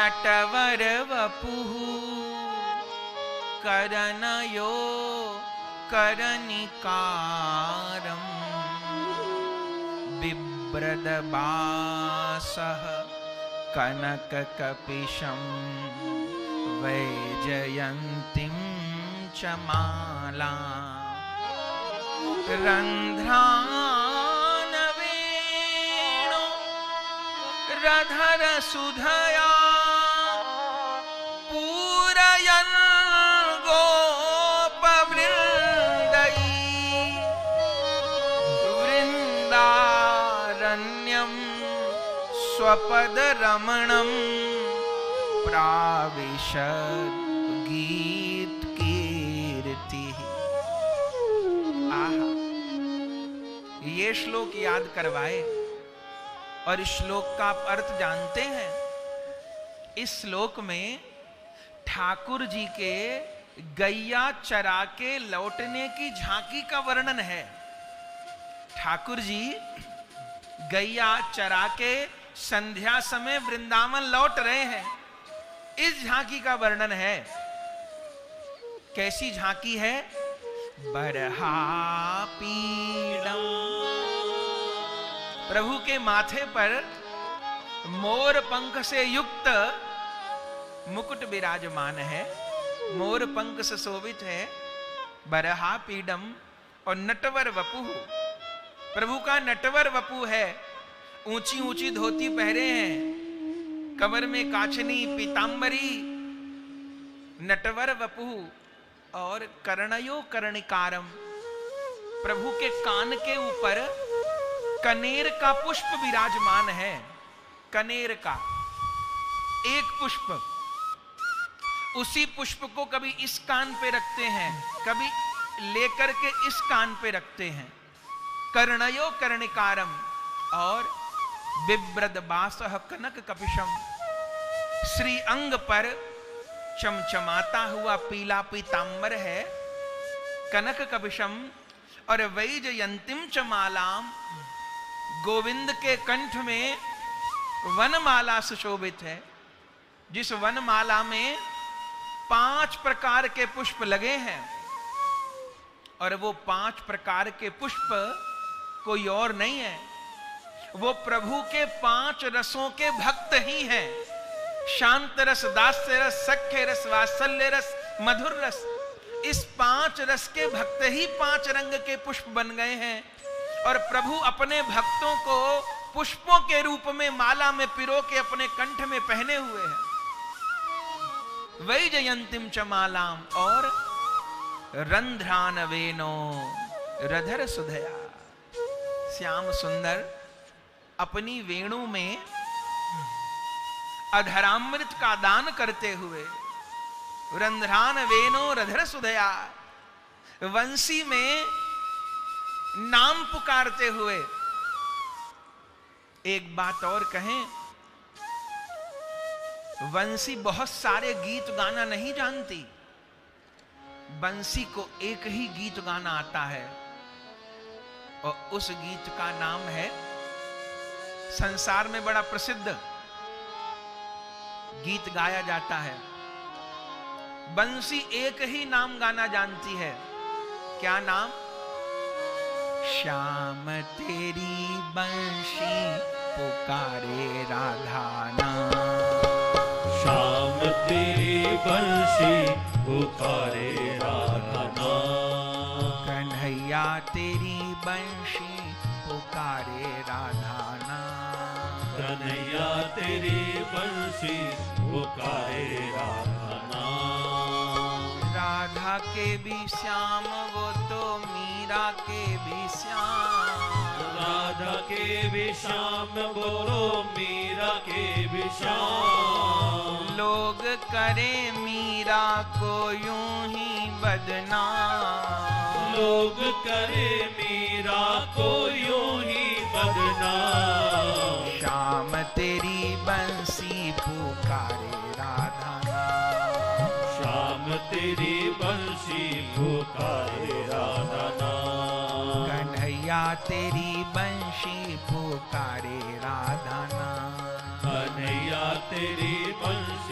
नटवर वपुः करनयो करनिकारम् बिभ्रदबासः कनककपिशं वैजयन्तीं च मालाम् रन्ध्रानवेणो रधरसुधया पूरयन् गोपवृन्दै वृन्दारण्यं स्वपदरमणं प्राविशद् गीतकीर्तिः। आहा, ये श्लोक याद करवाए और इस श्लोक का आप अर्थ जानते हैं। इस श्लोक में ठाकुर जी के गैया चरा के लौटने की झांकी का वर्णन है। ठाकुर जी गैया चरा के संध्या समय वृंदावन लौट रहे हैं, इस झांकी का वर्णन है। कैसी झांकी है? बरहापीडम, प्रभु के माथे पर मोर पंख से युक्त मुकुट विराजमान है, मोर पंख से शोभित है। बरहापीडम और नटवर वपु, प्रभु का नटवर वपु है। ऊंची ऊंची धोती पहरे हैं, कमर में काचनी पीतांबरी, नटवर वपु। और कर्णयो कर्णिकारम, प्रभु के कान के ऊपर कनेर का पुष्प विराजमान है। कनेर का एक पुष्प, उसी पुष्प को कभी इस कान पे रखते हैं, कभी लेकर के इस कान पे रखते हैं। कर्णयो कर्णिकारम और बिभ्रदबासः कनक कपिशम, श्री अंग पर चमचमाता हुआ पीला पीतांबर है, कनक कपिशम। और वैजयंतीम च मालाम, गोविंद के कंठ में वनमाला सुशोभित है, जिस वनमाला में 5 प्रकार के पुष्प लगे हैं। और वो 5 प्रकार के पुष्प कोई और नहीं है, वो प्रभु के 5 रसों के भक्त ही हैं। शांत रस, दास्य रस, सख्य रस, वात्सल्य रस, मधुर रस। इस 5 रस के भक्त ही 5 रंग के पुष्प बन गए हैं। और प्रभु अपने भक्तों को पुष्पों के रूप में माला में पिरो के अपने कंठ में पहने हुए हैं। वैजयंतीम च मालाम और रंध्रानवेनो रधर सुधया, श्याम सुंदर अपनी वेणु में अधरामृत का दान करते हुए, रंध्रान वेनो रधर सुधया, वंशी में नाम पुकारते हुए। एक बात और कहें, वंशी बहुत सारे गीत गाना नहीं जानती, बंसी को एक ही गीत गाना आता है और उस गीत का नाम है, संसार में बड़ा प्रसिद्ध गीत गाया जाता है। बंसी एक ही नाम गाना जानती है, क्या नाम? श्याम तेरी बंशी पुकारे राधा नाम, श्याम तेरी बंशी पुकारे राधा नाम, कन्हैया तेरी बंशी पुकारे राधा नाम, कन्हैया तेरी बंशी पुकारे राधा नाम। राधा के भी श्याम वो तो मीरा के भी श्याम, राधा के भी श्याम बोलो मीरा के भी श्याम। लोग करे मीरा को यूं ही बदनाम, लोग करे मीरा को यूं ही बदनाम। श्याम तेरी बंसी पुकारे राधा नाम, श्याम तेरी बंशी पुकारे राधा नाम, कन्हैया तेरी बंशी पुकारे राधा नाम, कन्हैया तेरी बंशी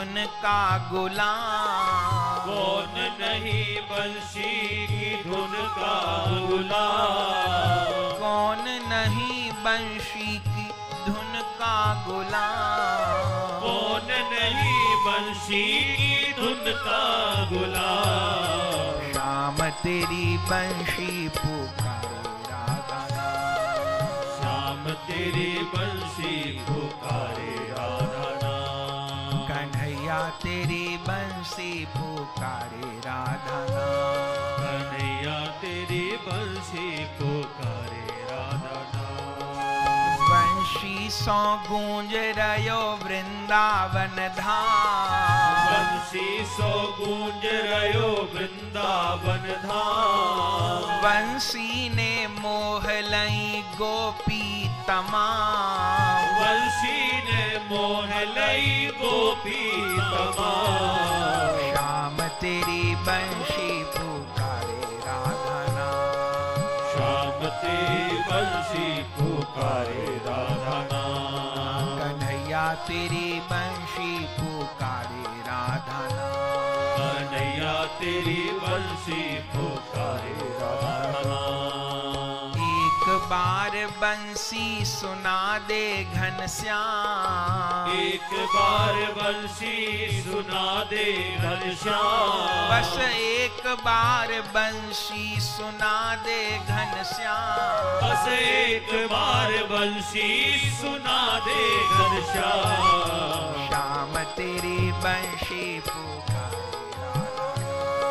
धुन का गुलाम, कौन नहीं बंशी की धुन का गुलाम, कौन नहीं बंशी की धुन का गुलाम, कौन नहीं बंशी की धुन का गुलाम। श्याम तेरी बंशी पुकारे राधा नाम, श्याम तेरी बंशी पुकारे राधा नाम, कन्हैया तेरी बंशी पुकारे राधा नाम, कन्हैया तेरी बंशी पुकारे राधा नाम। बंशी सौ गूंज रयो वृंदावन धाम, बंशी सो गूंज रयो वृंदावन धाम, बंसी ने मोह लई गोपी तमाम, बंशी ने मोह लई गोपी तमाम। श्याम तेरी बंशी पुकारे राधा नाम, श्याम तेरी बंशी पुकारे राधा नाम, कन्हैया तेरी बंशी पुकारे राधा नाम, कन्हैया तेरी बंशी पुकारे राधा नाम। एक बार बंसी सुना दे घनश्याम, एक बार बंशी सुना दे घनश्याम, बस एक बार बंशी सुना दे घनश्याम, बस एक बार बंशी सुना दे घनश्याम। श्याम तेरी बंशी पुकारे राधा नाम,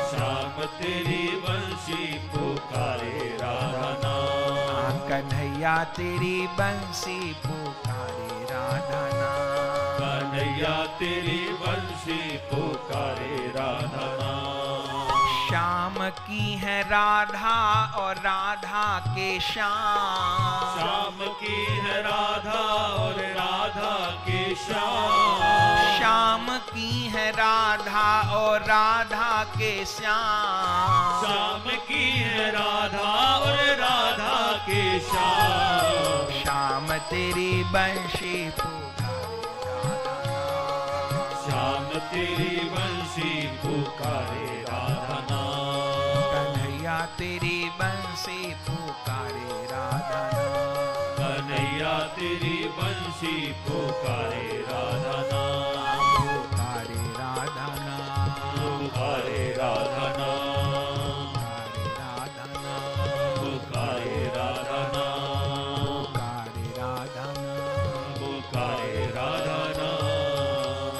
श्याम तेरी बंशी पुकारे राधा नाम, कन्हैया तेरी बंसी पुकारे राधा नाम, कन्हैया तेरी बंशी पुकारे राधा नाम। श्याम की है राधा और राधा के श्याम, श्याम की है राधा और राधा के श्याम, श्याम की है राधा और राधा के श्याम, श्याम की है राधा और राधा के श्याम। श्याम तेरी बंशी पुकारे राधा नाम, श्याम तेरी बंशी पुकारे राधा नाम, कन्हैया तेरी बंसी पुकारे राधा नाम, कन्हैया तेरी बंशी पुकारे राधा नाम, पुकारे राधा नाम, पुकारे राधा नाम, पुकारे राधा नाम, पुकारे राधा नाम, पुकारे राधा नाम, पुकारे राधा नाम।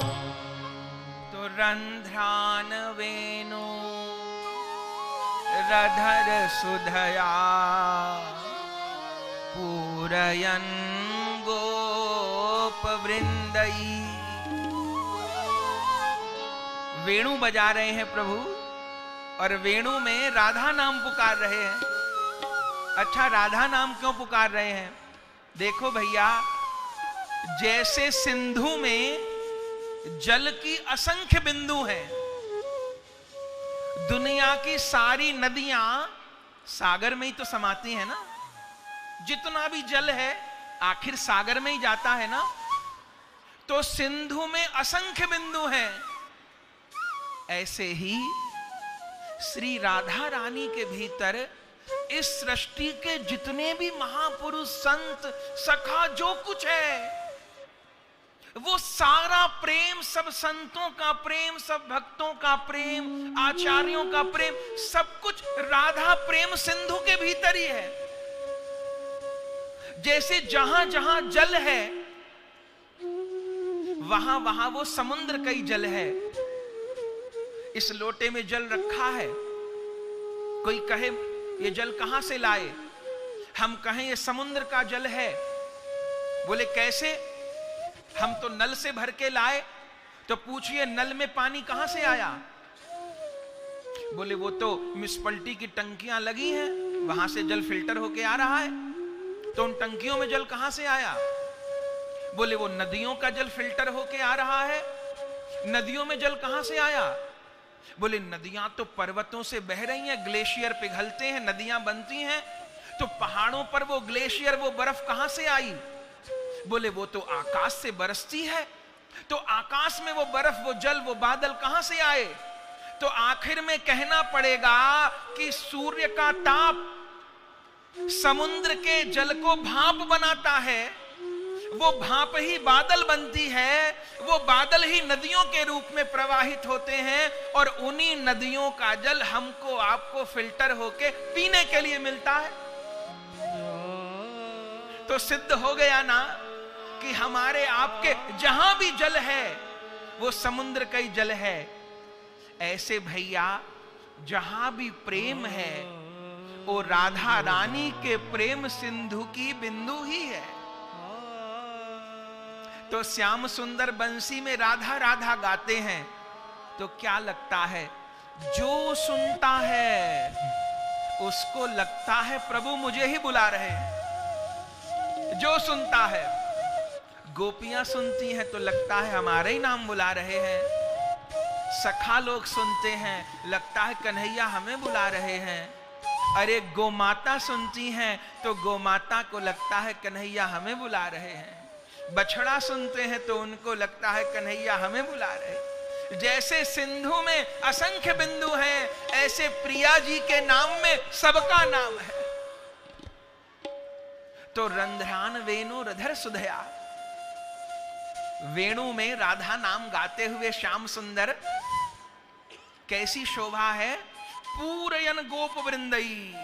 तो रंध्रान वेणु रधर सुधया पूरयन गोप वृंदई। वेणु बजा रहे हैं प्रभु और वेणु में राधा नाम पुकार रहे हैं। अच्छा, राधा नाम क्यों पुकार रहे हैं? देखो भैया, जैसे सिंधु में जल की असंख्य बिंदु हैं, दुनिया की सारी नदियां सागर में ही तो समाती है ना। जितना भी जल है आखिर सागर में ही जाता है ना। तो सिंधु में असंख्य बिंदु हैं, ऐसे ही श्री राधा रानी के भीतर इस सृष्टि के जितने भी महापुरुष, संत, सखा, जो कुछ है, वो सारा प्रेम, सब संतों का प्रेम, सब भक्तों का प्रेम, आचार्यों का प्रेम, सब कुछ राधा प्रेम सिंधु के भीतर ही है। जैसे जहां जहां जल है वहां वहां वो समुद्र का ही जल है। इस लोटे में जल रखा है, कोई कहे ये जल कहां से लाए, हम कहें ये समुद्र का जल है। बोले कैसे? हम तो नल से भर के लाए। तो पूछिए नल में पानी कहां से आया? बोले वो तो म्युनिसिपैलिटी की टंकियां लगी हैं, वहां से जल फिल्टर होके आ रहा है। तो उन टंकियों में जल कहां से आया? बोले वो नदियों का जल फिल्टर होके आ रहा है। नदियों में जल कहां से आया? बोले नदियां तो पर्वतों से बह रही हैं, ग्लेशियर पिघलते हैं, नदियां बनती हैं। तो पहाड़ों पर वो ग्लेशियर, वो बर्फ कहां से आई? बोले वो तो आकाश से बरसती है। तो आकाश में वो बर्फ, वो जल, वो बादल कहां से आए? तो आखिर में कहना पड़ेगा कि सूर्य का ताप समुद्र के जल को भाप बनाता है, वो भाप ही बादल बनती है, वो बादल ही नदियों के रूप में प्रवाहित होते हैं, और उन्हीं नदियों का जल हमको आपको फिल्टर होके पीने के लिए मिलता है। तो सिद्ध हो गया ना कि हमारे आपके जहां भी जल है वो समुद्र का ही जल है। ऐसे भैया जहां भी प्रेम है वो राधा रानी के प्रेम सिंधु की बिंदु ही है। तो श्याम सुंदर बंसी में राधा राधा गाते हैं तो क्या लगता है? जो सुनता है उसको लगता है प्रभु मुझे ही बुला रहे हैं। जो सुनता है, गोपियां सुनती हैं तो लगता है हमारे ही नाम बुला रहे हैं। सखा लोग सुनते हैं, लगता है कन्हैया हमें बुला रहे हैं। अरे गोमाता सुनती हैं तो गोमाता को लगता है कन्हैया हमें बुला रहे हैं। बछड़ा सुनते हैं तो उनको लगता है कन्हैया हमें बुला रहे हैं। जैसे सिंधु में असंख्य बिंदु हैं, ऐसे प्रिया जी के नाम में सबका नाम है। तो रंध्रान वेणु रधर सुधया, वेणु में राधा नाम गाते हुए श्याम सुंदर कैसी शोभा है। पूरयन गोप वृंदई,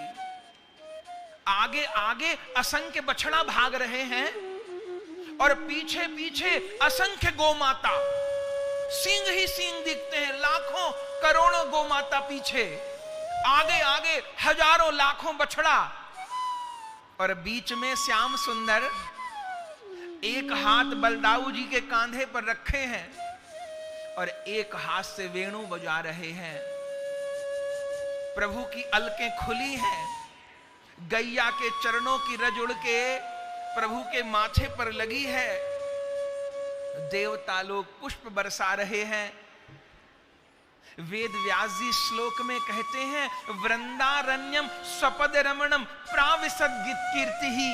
आगे आगे असंख्य बछड़ा भाग रहे हैं और पीछे पीछे असंख्य गोमाता, सिंह ही सिंह दिखते हैं, लाखों करोड़ों गोमाता पीछे, आगे आगे हजारों लाखों बछड़ा, और बीच में श्याम सुंदर एक हाथ बलदाऊ जी के कांधे पर रखे हैं और एक हाथ से वेणु बजा रहे हैं। प्रभु की अलकें खुली हैं, गैया के चरणों की रज उड़ के प्रभु के माथे पर लगी है। देवता लोग पुष्प बरसा रहे हैं। वेद व्यास जी श्लोक में कहते हैं, वृंदारण्यम स्वपद रमणम प्राविशद कीर्ति ही।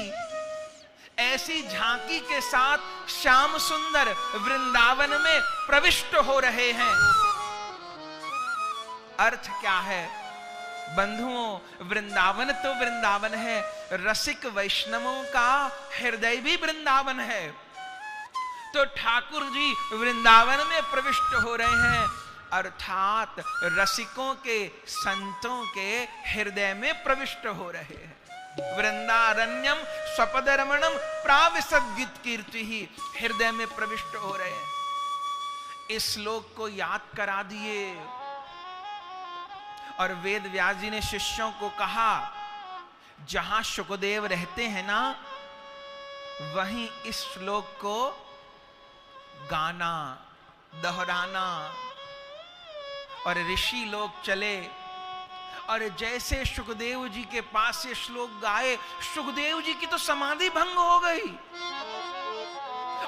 ऐसी झांकी के साथ श्याम सुंदर वृंदावन में प्रविष्ट हो रहे हैं। अर्थ क्या है बंधुओं? वृंदावन तो वृंदावन है, रसिक वैष्णवों का हृदय भी वृंदावन है। तो ठाकुर जी वृंदावन में प्रविष्ट हो रहे हैं, अर्थात रसिकों के, संतों के हृदय में प्रविष्ट हो रहे हैं। वृंदारण्यम स्वपद रमणम प्राविशद कीर्ति ही, हृदय में प्रविष्ट हो रहे हैं। इस श्लोक को याद करा दिए और वेद व्यास जी ने शिष्यों को कहा, जहां शुकदेव रहते हैं ना, वहीं इस श्लोक को गाना, दोहराना। और ऋषि लोग चले और जैसे सुखदेव जी के पास ये श्लोक गाए, सुखदेव जी की तो समाधि भंग हो गई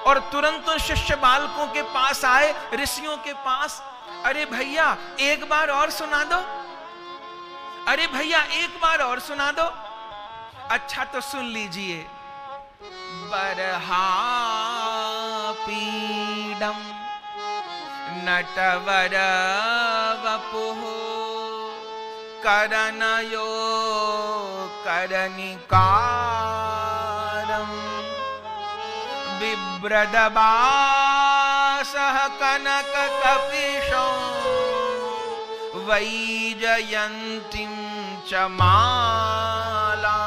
और तुरंत शिष्य बालकों के पास आए, ऋषियों के पास। अरे भैया एक बार और सुना दो, अरे भैया एक बार और सुना दो। अच्छा तो सुन लीजिए। बरहा पीडम नटवर वपुः करनयो करनिकारं बिभ्रदबासः कनककपिशो वैजयन्तीं च माला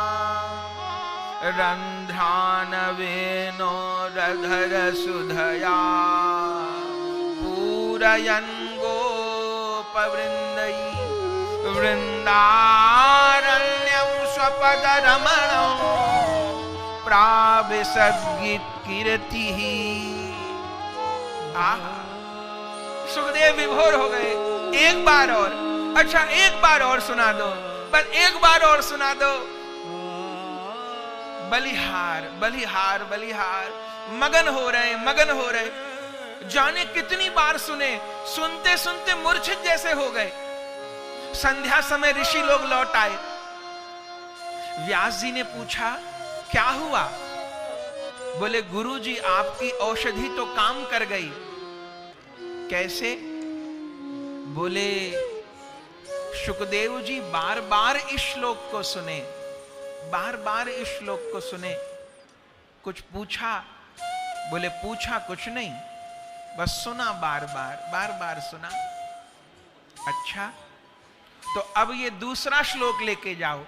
रन्ध्रान वेणोरधर सुधया पूरयन् गोपवृन्दै वृंदारण्यं स्वपदरमणं प्राविशद् कीर्तिः। सुखदेव विभोर हो गए। एक बार और, अच्छा एक बार और सुना दो, बस एक बार और सुना दो। बलिहार बलिहार बलिहार, मगन हो रहे, मगन हो रहे। जाने कितनी बार सुने, सुनते सुनते मूर्छित जैसे हो गए। संध्या समय ऋषि लोग लौट आए। व्यास जी ने पूछा क्या हुआ? बोले गुरु जी आपकी औषधि तो काम कर गई, कैसे? बोले सुखदेव जी बार बार इस श्लोक को सुने, बार बार इस श्लोक को सुने। कुछ पूछा? बोले पूछा कुछ नहीं, बस सुना, बार बार सुना। अच्छा, तो अब ये दूसरा श्लोक लेके जाओ,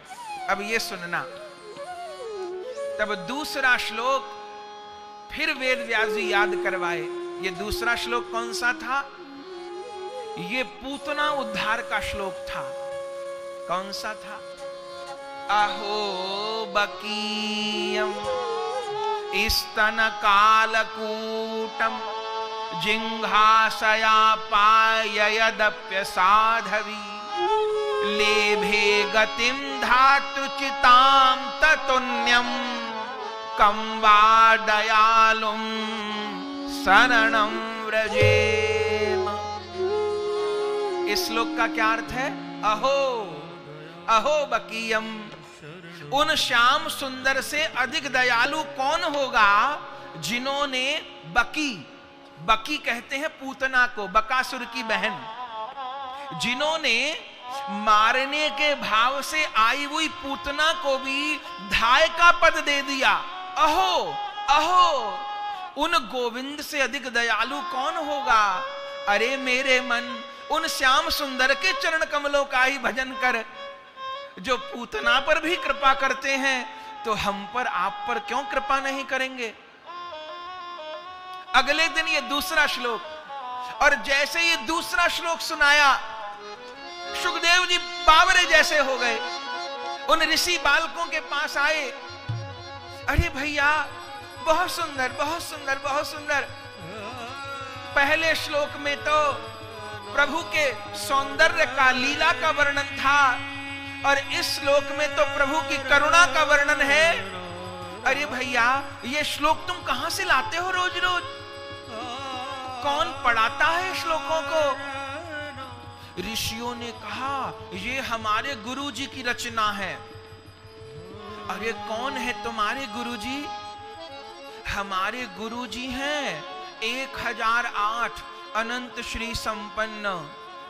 अब ये सुनना। तब दूसरा श्लोक फिर वेद व्यास जी याद करवाए। ये दूसरा श्लोक कौन सा था? ये पूतना उद्धार का श्लोक था। कौन सा था? अहो बकीयम स्तन कालकूटम जिंघासया पाययदप्य साधवी लेभे गतिम धातुचिताम ततुन्यम कम वा दयालुम शरणं व्रजेम। इस श्लोक का क्या अर्थ है? अहो अहो बकीयम, उन श्याम सुंदर से अधिक दयालु कौन होगा जिन्होंने बकी, बकी कहते हैं पूतना को, बकासुर की बहन, जिन्होंने मारने के भाव से आई हुई पूतना को भी धाय का पद दे दिया। अहो अहो, उन गोविंद से अधिक दयालु कौन होगा? अरे मेरे मन, उन श्याम सुंदर के चरण कमलों का ही भजन कर। जो पूतना पर भी कृपा करते हैं तो हम पर, आप पर क्यों कृपा नहीं करेंगे? अगले दिन ये दूसरा श्लोक, और जैसे ये दूसरा श्लोक सुनाया, सुखदेव जी बावरे जैसे हो गए। उन ऋषि बालकों के पास आए, अरे भैया बहुत सुंदर बहुत सुंदर बहुत सुंदर। पहले श्लोक में तो प्रभु के सौंदर्य का, लीला का वर्णन था, और इस श्लोक में तो प्रभु की करुणा का वर्णन है। अरे भैया ये श्लोक तुम कहां से लाते हो रोज रोज? कौन पढ़ाता है श्लोकों को? ऋषियों ने कहा ये हमारे गुरुजी की रचना है। अरे कौन है तुम्हारे गुरुजी? हमारे गुरुजी हैं 1008 अनंत श्री संपन्न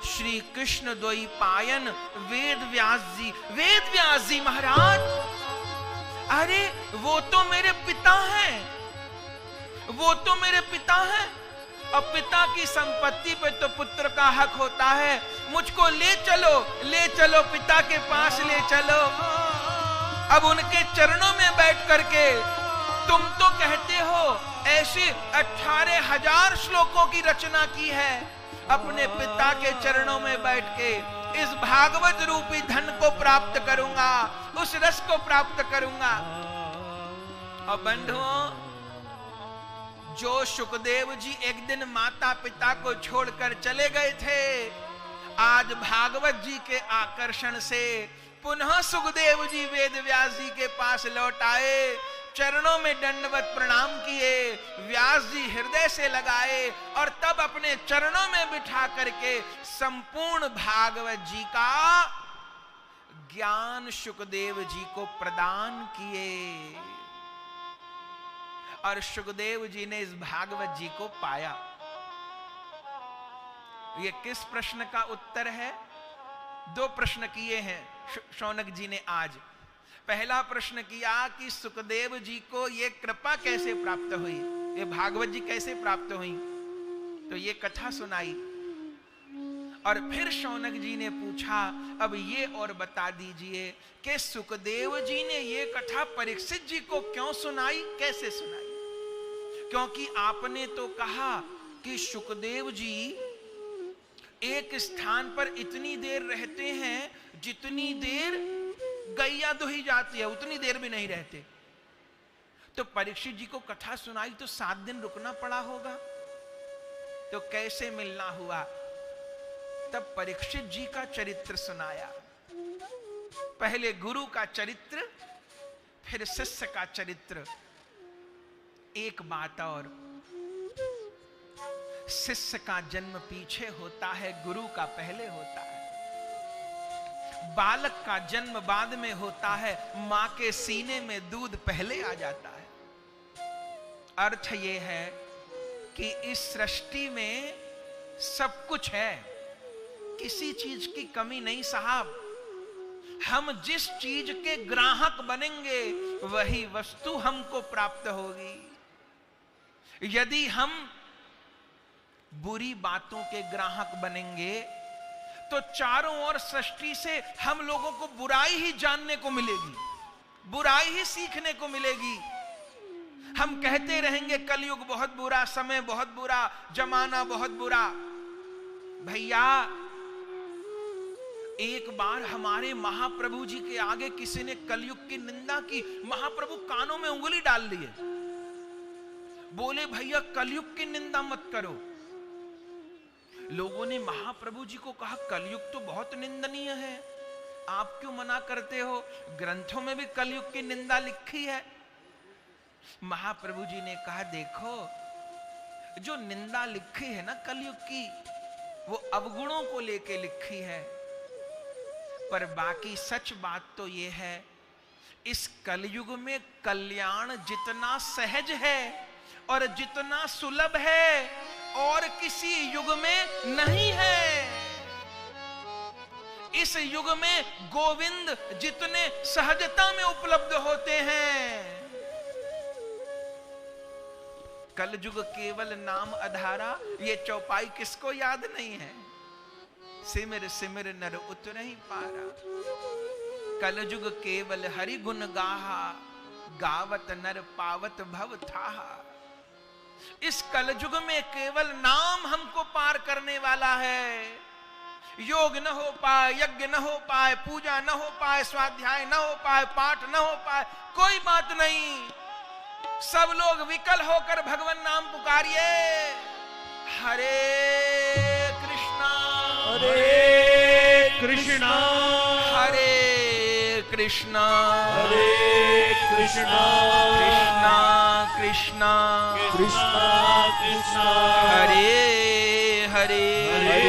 श्री कृष्ण द्वैपायन वेद व्यास जी। वेद व्यास जी महाराज, अरे वो तो मेरे पिता हैं, वो तो मेरे पिता हैं। अब पिता की संपत्ति पे तो पुत्र का हक होता है। मुझको ले चलो पिता के पास ले चलो। अब उनके चरणों में बैठ करके तुम तो कहते हो ऐसे 18,000 श्लोकों की रचना की है। अपने पिता के चरणों में बैठ के इस भागवत रूपी धन को प्राप्त करूंगा, उस रस को प्राप्त करूंगा। और बंधुओं, जो सुखदेव जी एक दिन माता पिता को छोड़कर चले गए थे, आज भागवत जी के आकर्षण से पुनः सुखदेव जी वेद व्यास जी के पास लौट आए। चरणों में दंडवत प्रणाम किए, व्यास जी हृदय से लगाए, और तब अपने चरणों में बिठा करके संपूर्ण भागवत जी का ज्ञान सुखदेव जी को प्रदान किए। और सुखदेव जी ने इस भागवत जी को पाया। ये किस प्रश्न का उत्तर है? 2 प्रश्न किए हैं शौनक जी ने आज। पहला प्रश्न किया कि सुखदेव जी को ये कृपा कैसे प्राप्त हुई, ये भागवत जी कैसे प्राप्त हुई, तो ये कथा सुनाई। और फिर शौनक जी ने पूछा, अब ये और बता दीजिए कि सुखदेव जी ने ये कथा परीक्षित जी को क्यों सुनाई, कैसे सुनाई? क्योंकि आपने तो कहा कि सुखदेव जी एक स्थान पर इतनी देर रहते हैं जितनी देर गैया दुही जाती है, उतनी देर भी नहीं रहते। तो परीक्षित जी को कथा सुनाई तो 7 दिन रुकना पड़ा होगा, तो कैसे मिलना हुआ? तब परीक्षित जी का चरित्र सुनाया। पहले गुरु का चरित्र, फिर शिष्य का चरित्र। एक बात और, शिष्य का जन्म पीछे होता है, गुरु का पहले होता है। बालक का जन्म बाद में होता है, मां के सीने में दूध पहले आ जाता है। अर्थ यह है कि इस सृष्टि में सब कुछ है, किसी चीज की कमी नहीं साहब। हम जिस चीज के ग्राहक बनेंगे वही वस्तु हमको प्राप्त होगी। यदि हम बुरी बातों के ग्राहक बनेंगे तो चारों ओर सृष्टि से हम लोगों को बुराई ही जानने को मिलेगी, बुराई ही सीखने को मिलेगी। हम कहते रहेंगे कलयुग बहुत बुरा, समय बहुत बुरा, जमाना बहुत बुरा। भैया एक बार हमारे महाप्रभु जी के आगे किसी ने कलयुग की निंदा की, महाप्रभु कानों में उंगली डाल लिए, बोले भैया कलयुग की निंदा मत करो। लोगों ने महाप्रभु जी को कहा कलयुग तो बहुत निंदनीय है, आप क्यों मना करते हो, ग्रंथों में भी कलयुग की निंदा लिखी है। महाप्रभु जी ने कहा देखो, जो निंदा लिखी है ना कलयुग की, वो अवगुणों को लेके लिखी है, पर बाकी सच बात तो ये है, इस कलयुग में कल्याण जितना सहज है और जितना सुलभ है और किसी युग में नहीं है। इस युग में गोविंद जितने सहजता में उपलब्ध होते हैं, कलयुग केवल नाम आधारा, ये चौपाई किसको याद नहीं है। सिमर सिमर नर उतरहि पारा, कलयुग केवल हरि गुण गाहा, गावत नर पावत भव थाहा। इस कलयुग में केवल नाम हमको पार करने वाला है। योग न हो पाए, यज्ञ न हो पाए, पूजा न हो पाए, स्वाध्याय न हो पाए, पाठ न हो पाए, कोई बात नहीं। सब लोग विकल होकर भगवान नाम पुकारिए, हरे कृष्णा हरे कृष्णा हरे कृष्णा हरे कृष्णा कृष्णा कृष्णा कृष्णा कृष्णा हरे हरे हरे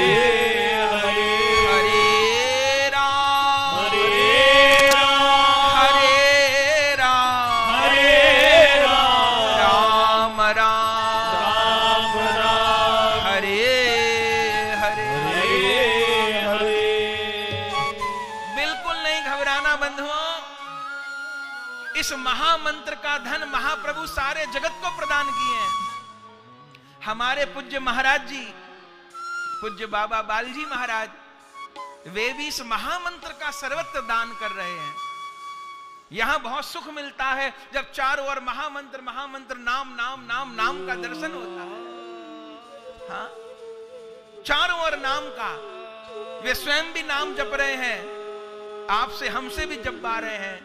हरे हरे राम हरे राम हरे राम हरे राम राम राम राम राम हरे हरे हरे हरे। बिल्कुल नहीं घबराना बंधुओं, इस महामंत्र का धन महाप्रभु सारे जगत को प्रदान किए हैं। हमारे पूज्य महाराज जी, पूज्य बाबा बालजी महाराज, वे भी इस महामंत्र का सर्वत्र दान कर रहे हैं। यहां बहुत सुख मिलता है जब चारों ओर महामंत्र महामंत्र नाम नाम नाम नाम का दर्शन होता है। हाँ, चारों ओर नाम का, वे स्वयं भी नाम जप रहे हैं, आपसे हमसे भी जपवा रहे हैं।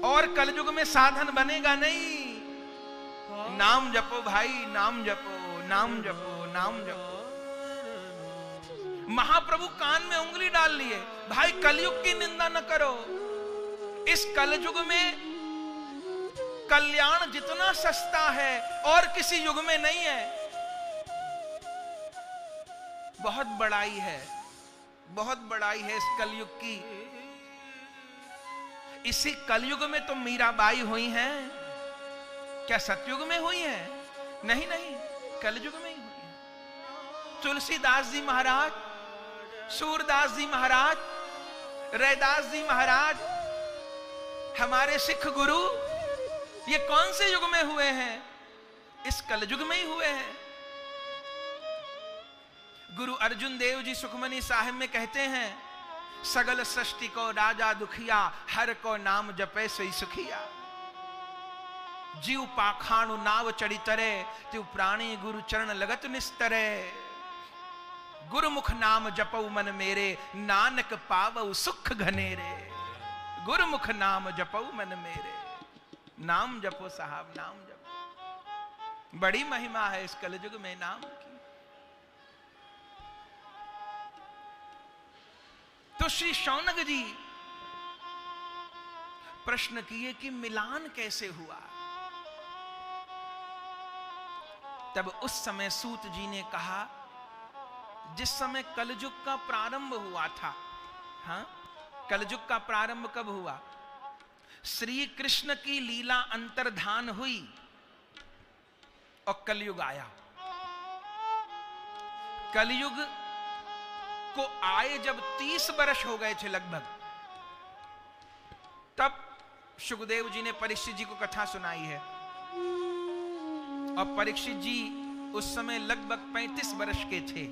और कलयुग में साधन बनेगा नहीं, नाम जपो भाई, नाम जपो, नाम जपो, नाम जपो। महाप्रभु कान में उंगली डाल लिए, भाई कलयुग की निंदा न करो। इस कलयुग में कल्याण जितना सस्ता है और किसी युग में नहीं है। बहुत बड़ाई है, बहुत बड़ाई है इस कलयुग की। इसी कलयुग में तो मीराबाई हुई हैं, क्या सतयुग में हुई हैं? नहीं नहीं, कलयुग में ही हुई हैं। तुलसीदास जी महाराज, सूरदास जी महाराज, रैदास जी महाराज, हमारे सिख गुरु, ये कौन से युग में हुए हैं? इस कलयुग में ही हुए हैं। गुरु अर्जुन देव जी सुखमनी साहिब में कहते हैं, सगल सृष्टि को राजा दुखिया, हर को नाम जपे सोई सुखिया। जीव पाखाणु नाव चढ़ी तरे, त्यु प्राणी गुरु चरण लगत निस्तरे। गुरुमुख नाम जपऊ मन मेरे, नानक पावऊ सुख घनेरे। गुरुमुख नाम जपऊ मन मेरे, नाम जपो साहब, नाम जपो। बड़ी महिमा है इस कलयुग में नाम की। तो श्री शौनक जी प्रश्न किए कि मिलान कैसे हुआ। तब उस समय सूत जी ने कहा, जिस समय कलयुग का प्रारंभ हुआ था, हाँ, कलयुग का प्रारंभ कब हुआ? श्री कृष्ण की लीला अंतर्धान हुई और कलयुग आया। कलयुग को आए जब 30 वर्ष हो गए थे लगभग, तब सुखदेव जी ने परीक्षित जी को कथा सुनाई है। और परीक्षित जी उस समय लगभग 35 वर्ष के थे।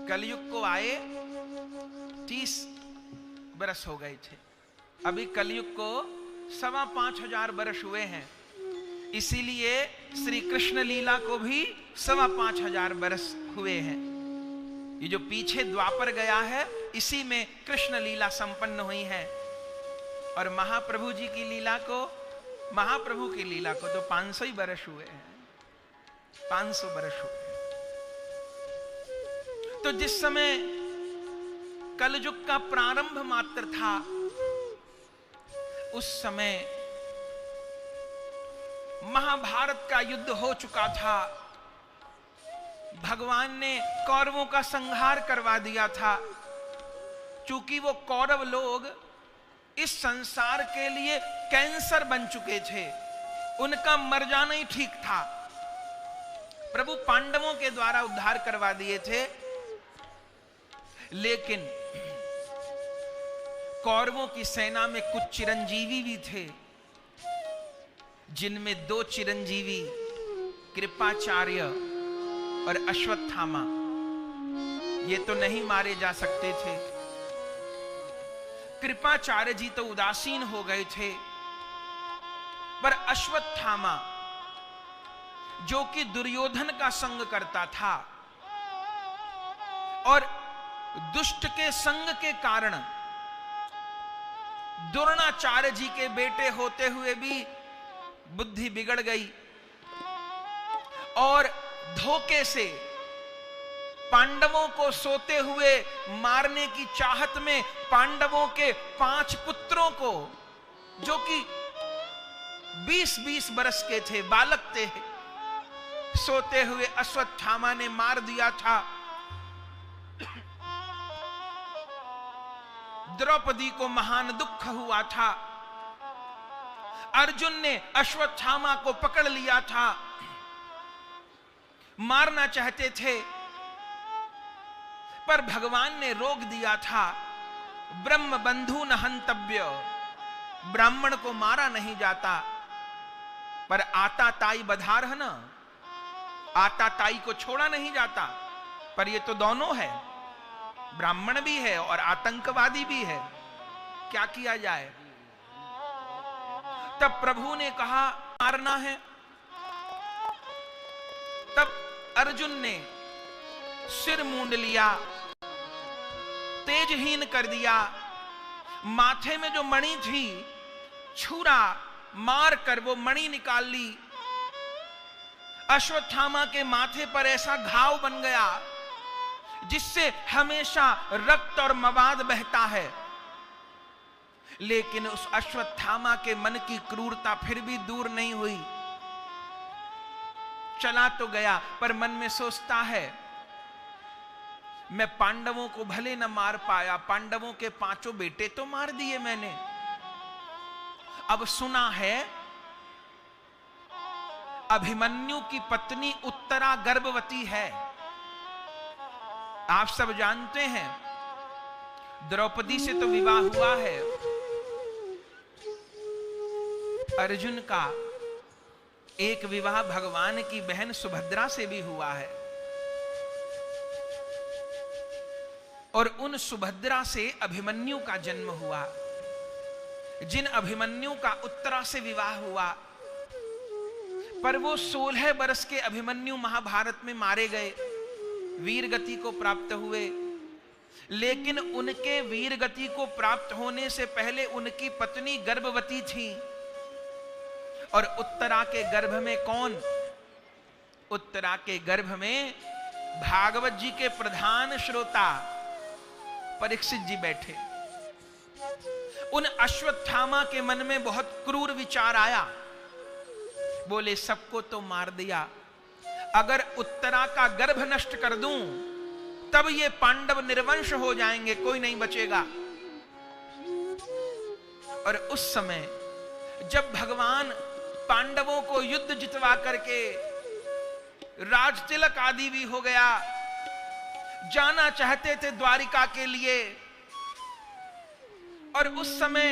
कलयुग को आए 30 वर्ष हो गए थे। अभी कलयुग को 5,500 वर्ष हुए हैं। इसीलिए श्री कृष्ण लीला को भी 5,500 वर्ष हुए हैं। ये जो पीछे द्वापर गया है, इसी में कृष्ण लीला संपन्न हुई है। और महाप्रभु जी की लीला को, महाप्रभु की लीला को तो 500 ही वर्ष हुए हैं, 500 वर्ष हुए हैं। तो जिस समय कलयुग का प्रारंभ मात्र था, उस समय महाभारत का युद्ध हो चुका था। भगवान ने कौरवों का संहार करवा दिया था। चूंकि वो कौरव लोग इस संसार के लिए कैंसर बन चुके थे, उनका मर जाना ही ठीक था। प्रभु पांडवों के द्वारा उद्धार करवा दिए थे, लेकिन कौरवों की सेना में कुछ चिरंजीवी भी थे, जिनमें 2 चिरंजीवी कृपाचार्य और अश्वत्थामा, ये तो नहीं मारे जा सकते थे। कृपाचार्य जी तो उदासीन हो गए थे, पर अश्वत्थामा जो कि दुर्योधन का संग करता था और दुष्ट के संग के कारण द्रोणाचार्य जी के बेटे होते हुए भी बुद्धि बिगड़ गई और धोखे से पांडवों को सोते हुए मारने की चाहत में पांडवों के 5 पुत्रों को, जो कि 20-20 वर्ष के थे, बालक थे, सोते हुए अश्वत्थामा ने मार दिया था। द्रौपदी को महान दुख हुआ था। अर्जुन ने अश्वत्थामा को पकड़ लिया था, मारना चाहते थे, पर भगवान ने रोक दिया था। ब्रह्म बंधु न हंतव्य, ब्राह्मण को मारा नहीं जाता, पर आता ताई बधार है ना, आता ताई को छोड़ा नहीं जाता। पर ये तो दोनों है, ब्राह्मण भी है और आतंकवादी भी है, क्या किया जाए। तब प्रभु ने कहा मारना है। तब अर्जुन ने सिर मूंड लिया, तेजहीन कर दिया, माथे में जो मणि थी छुरा मार कर वो मणि निकाल ली। अश्वत्थामा के माथे पर ऐसा घाव बन गया जिससे हमेशा रक्त और मवाद बहता है। लेकिन उस अश्वत्थामा के मन की क्रूरता फिर भी दूर नहीं हुई। चला तो गया, पर मन में सोचता है मैं पांडवों को भले न मार पाया, पांडवों के 5 बेटे तो मार दिए मैंने। अब सुना है अभिमन्यु की पत्नी उत्तरा गर्भवती है। आप सब जानते हैं द्रौपदी से तो विवाह हुआ है, अर्जुन का एक विवाह भगवान की बहन सुभद्रा से भी हुआ है, और उन सुभद्रा से अभिमन्यु का जन्म हुआ। जिन अभिमन्यु का उत्तरा से विवाह हुआ, पर वो 16 वर्ष के अभिमन्यु महाभारत में मारे गए, वीर गति को प्राप्त हुए। लेकिन उनके वीर गति को प्राप्त होने से पहले उनकी पत्नी गर्भवती थी। और उत्तरा के गर्भ में कौन? उत्तरा के गर्भ में भागवत जी के प्रधान श्रोता परीक्षित जी बैठे। उन अश्वत्थामा के मन में बहुत क्रूर विचार आया। बोले सबको तो मार दिया, अगर उत्तरा का गर्भ नष्ट कर दूं तब ये पांडव निर्वंश हो जाएंगे, कोई नहीं बचेगा। और उस समय जब भगवान पांडवों को युद्ध जितवा करके राज तिलक आदि भी हो गया, जाना चाहते थे द्वारिका के लिए। और उस समय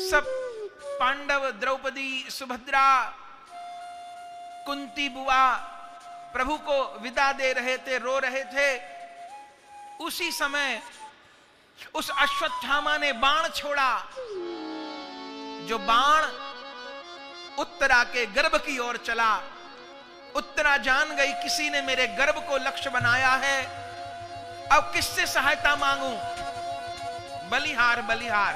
सब पांडव, द्रौपदी, सुभद्रा, कुंती बुआ प्रभु को विदा दे रहे थे, रो रहे थे। उसी समय उस अश्वत्थामा ने बाण छोड़ा, जो बाण उत्तरा के गर्भ की ओर चला। उत्तरा जान गई किसी ने मेरे गर्भ को लक्ष्य बनाया है, अब किससे सहायता मांगू? बलिहार, बलिहार।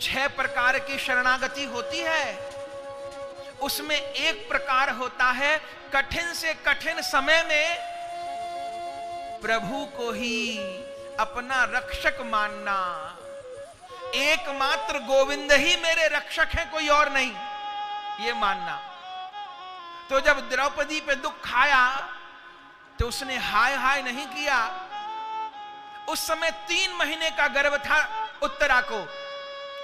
6 प्रकार की शरणागति होती है, उसमें एक प्रकार होता है कठिन से कठिन समय में प्रभु को ही अपना रक्षक मानना। एकमात्र गोविंद ही मेरे रक्षक हैं, कोई और नहीं, ये मानना। तो जब द्रौपदी पे दुख आया तो उसने हाय हाय नहीं किया। उस समय 3 महीने का गर्भ था उत्तरा को।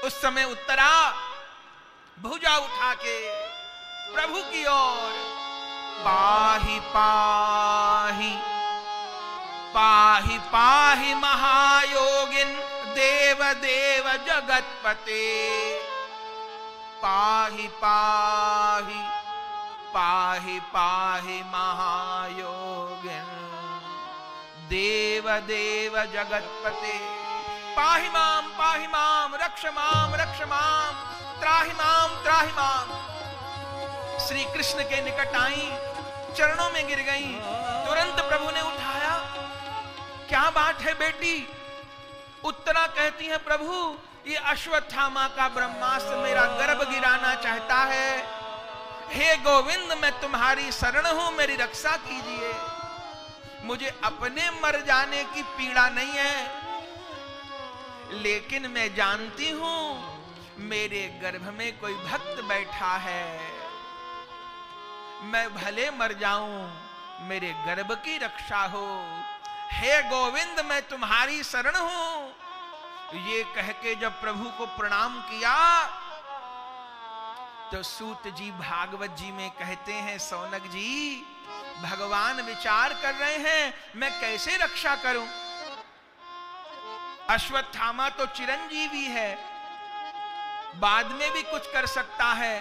उस समय उत्तरा भुजा उठा के प्रभु की ओर, पाहि पाहि पाहि पाहि महायोगिन देव देव जगतपते, पाहि पाहि पाहि पाहि महायोगिन देव देव जगतपते, पाहि माम रक्ष माम त्राहि माम। श्री कृष्ण के निकट आई, चरणों में गिर गई। तुरंत प्रभु ने उठाया। क्या बात है बेटी? उत्तरा कहती है, प्रभु ये अश्वत्थामा का ब्रह्मास्त्र मेरा गर्भ गिराना चाहता है। हे गोविंद, मैं तुम्हारी शरण हूं, मेरी रक्षा कीजिए। मुझे अपने मर जाने की पीड़ा नहीं है, लेकिन मैं जानती हूं मेरे गर्भ में कोई भक्त बैठा है। मैं भले मर जाऊं, मेरे गर्भ की रक्षा हो। हे गोविंद, मैं तुम्हारी शरण हूं। ये कह के जब प्रभु को प्रणाम किया तो सूत जी भागवत जी में कहते हैं, सौनक जी भगवान विचार कर रहे हैं मैं कैसे रक्षा करूं। अश्वत्थामा तो चिरंजीवी है, बाद में भी कुछ कर सकता है।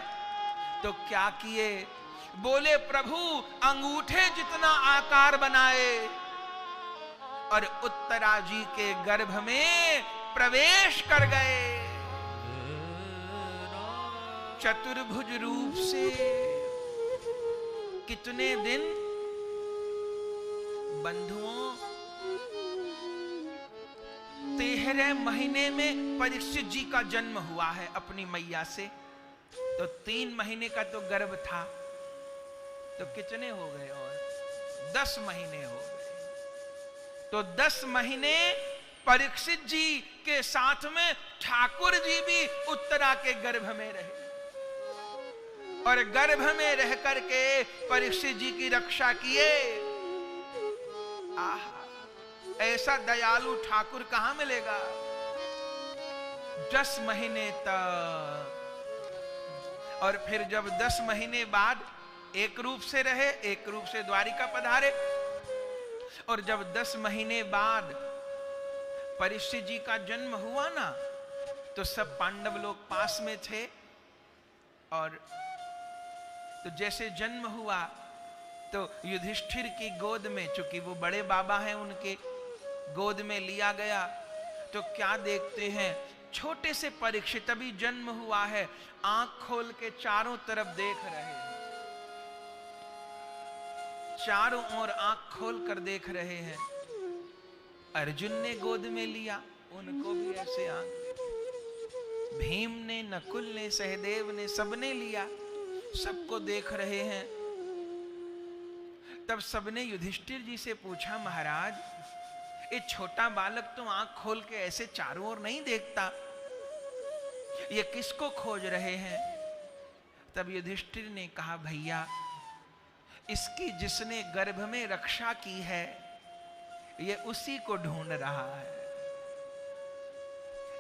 तो क्या किए? बोले प्रभु अंगूठे जितना आकार बनाए और उत्तरा जी के गर्भ में प्रवेश कर गए। चतुर्भुज रूप से कितने दिन बंधुओं, 13 महीने में परीक्षित जी का जन्म हुआ है अपनी मैया से। तो 3 महीने का तो गर्भ था, तो कितने हो गए? और 10 महीने हो गए। तो 10 महीने परीक्षित जी के साथ में ठाकुर जी भी उत्तरा के गर्भ में रहे और गर्भ में रह करके परीक्षित जी की रक्षा किए। आहा, ऐसा दयालु ठाकुर कहां मिलेगा? 10 महीने तक। और फिर जब 10 महीने बाद एक रूप से रहे, एक रूप से द्वारिका पधारे। और जब 10 महीने बाद परीक्षित जी का जन्म हुआ ना, तो सब पांडव लोग पास में थे। और तो जैसे जन्म हुआ तो युधिष्ठिर की गोद में, चूंकि वो बड़े बाबा हैं, उनके गोद में लिया गया। तो क्या देखते हैं, छोटे से परीक्षित, अभी जन्म हुआ है, आंख खोल के चारों तरफ देख रहे हैं, चारों ओर आंख खोल कर देख रहे हैं। अर्जुन ने गोद में लिया, उनको भी ऐसे आंख। भीम ने, नकुल ने, सहदेव ने, सबने लिया, सबको देख रहे हैं। तब सबने युधिष्ठिर जी से पूछा, महाराज ये छोटा बालक तो आंख खोल के ऐसे चारों ओर नहीं देखता, ये किसको खोज रहे हैं? तब युधिष्ठिर ने कहा, भैया इसकी जिसने गर्भ में रक्षा की है, ये उसी को ढूंढ रहा है।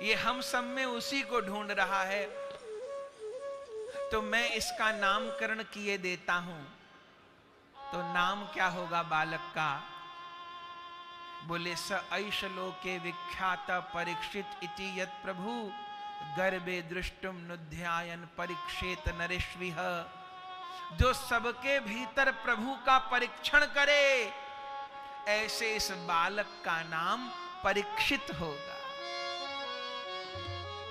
ये हम सब में उसी को ढूंढ रहा है। तो मैं इसका नामकरण किए देता हूं। तो नाम क्या होगा बालक का? बोले स ऐश लोके विख्यात परीक्षित इति यत् प्रभु गर्भे दृष्टुम नुध्यायन परीक्षेत नरेश्विह। जो सबके भीतर प्रभु का परीक्षण करे, ऐसे इस बालक का नाम परीक्षित होगा।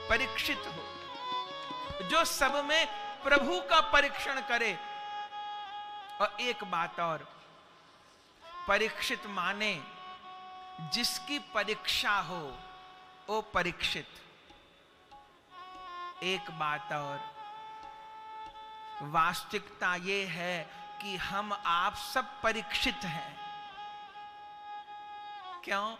परीक्षित होगा जो सब में प्रभु का परीक्षण करे। और एक बात और, परीक्षित माने जिसकी परीक्षा हो वो परीक्षित। एक बात और, वास्तविकता ये है कि हम आप सब परीक्षित हैं। क्यों?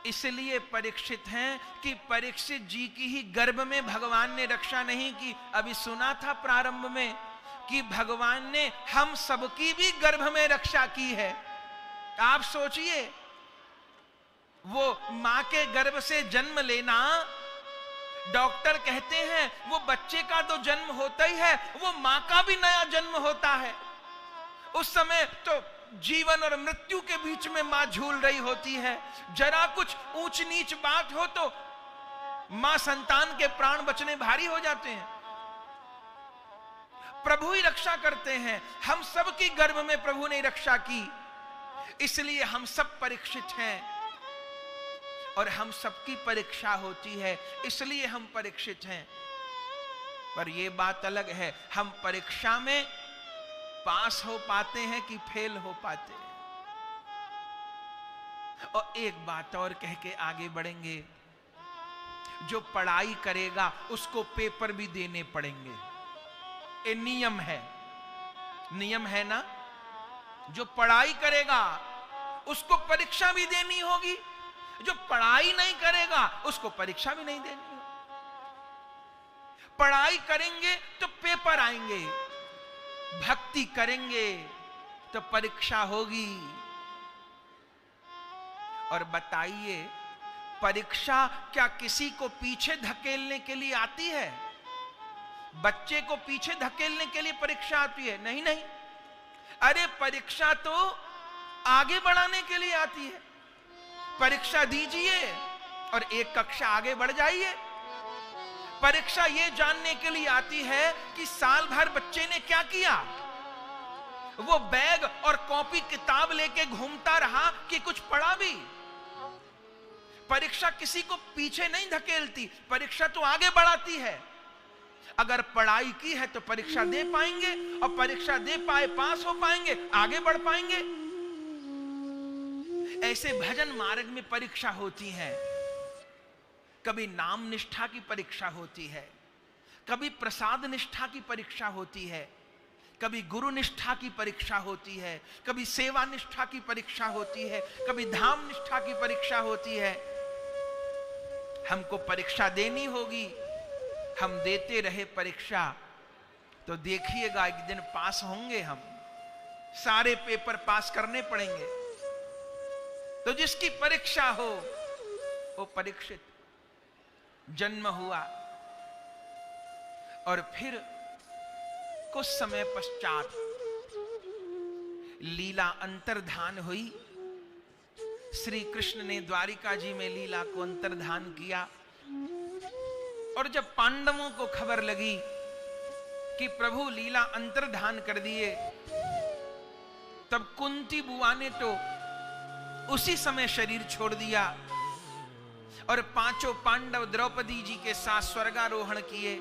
इसलिए परीक्षित हैं कि परीक्षित जी की ही गर्भ में भगवान ने रक्षा नहीं की। अभी सुना था प्रारंभ में कि भगवान ने हम सबकी भी गर्भ में रक्षा की है। आप सोचिए, वो मां के गर्भ से जन्म लेना, डॉक्टर कहते हैं वो बच्चे का तो जन्म होता ही है, वो मां का भी नया जन्म होता है। उस समय तो जीवन और मृत्यु के बीच में मां झूल रही होती है। जरा कुछ ऊंच नीच बात हो तो मां संतान के प्राण बचने भारी हो जाते हैं। प्रभु ही रक्षा करते हैं। हम सब की गर्भ में प्रभु ने रक्षा की, इसलिए हम सब परीक्षित हैं। और हम सबकी परीक्षा होती है, इसलिए हम परीक्षित हैं। पर यह बात अलग है, हम परीक्षा में पास हो पाते हैं कि फेल हो पाते हैं। और एक बात और कह के आगे बढ़ेंगे, जो पढ़ाई करेगा उसको पेपर भी देने पड़ेंगे। ये नियम है, नियम है ना। जो पढ़ाई करेगा उसको परीक्षा भी देनी होगी, जो पढ़ाई नहीं करेगा उसको परीक्षा भी नहीं देनी होगी। पढ़ाई करेंगे तो पेपर आएंगे, भक्ति करेंगे तो परीक्षा होगी। और बताइए, परीक्षा क्या किसी को पीछे धकेलने के लिए आती है? बच्चे को पीछे धकेलने के लिए परीक्षा आती है? नहीं नहीं। अरे परीक्षा तो आगे बढ़ाने के लिए आती है। परीक्षा दीजिए और एक कक्षा आगे बढ़ जाइए। परीक्षा ये जानने के लिए आती है कि साल भर बच्चे ने क्या किया। वो बैग और कॉपी किताब लेके घूमता रहा कि कुछ पढ़ा भी। परीक्षा किसी को पीछे नहीं धकेलती, परीक्षा तो आगे बढ़ाती है। अगर पढ़ाई की है तो परीक्षा दे पाएंगे, और परीक्षा दे पाए पास हो पाएंगे, आगे बढ़ पाएंगे। ऐसे भजन मार्ग में परीक्षा होती है। कभी नाम निष्ठा की परीक्षा होती है, कभी प्रसाद निष्ठा की परीक्षा होती है, कभी गुरु निष्ठा की परीक्षा होती है, कभी सेवा निष्ठा की परीक्षा होती है, कभी धाम निष्ठा की परीक्षा होती है। हमको परीक्षा देनी होगी। हम देते रहे परीक्षा तो देखिएगा एक दिन पास होंगे। हम सारे पेपर पास करने पड़ेंगे। तो जिसकी परीक्षा हो वो परीक्षित। जन्म हुआ और फिर कुछ समय पश्चात लीला अंतर्धान हुई। श्री कृष्ण ने द्वारिका जी में लीला को अंतर्धान किया। और जब पांडवों को खबर लगी कि प्रभु लीला अंतर्धान कर दिए, तब कुंती बुआ ने तो उसी समय शरीर छोड़ दिया और पांचों पांडव द्रौपदी जी के साथ स्वर्गारोहण किए।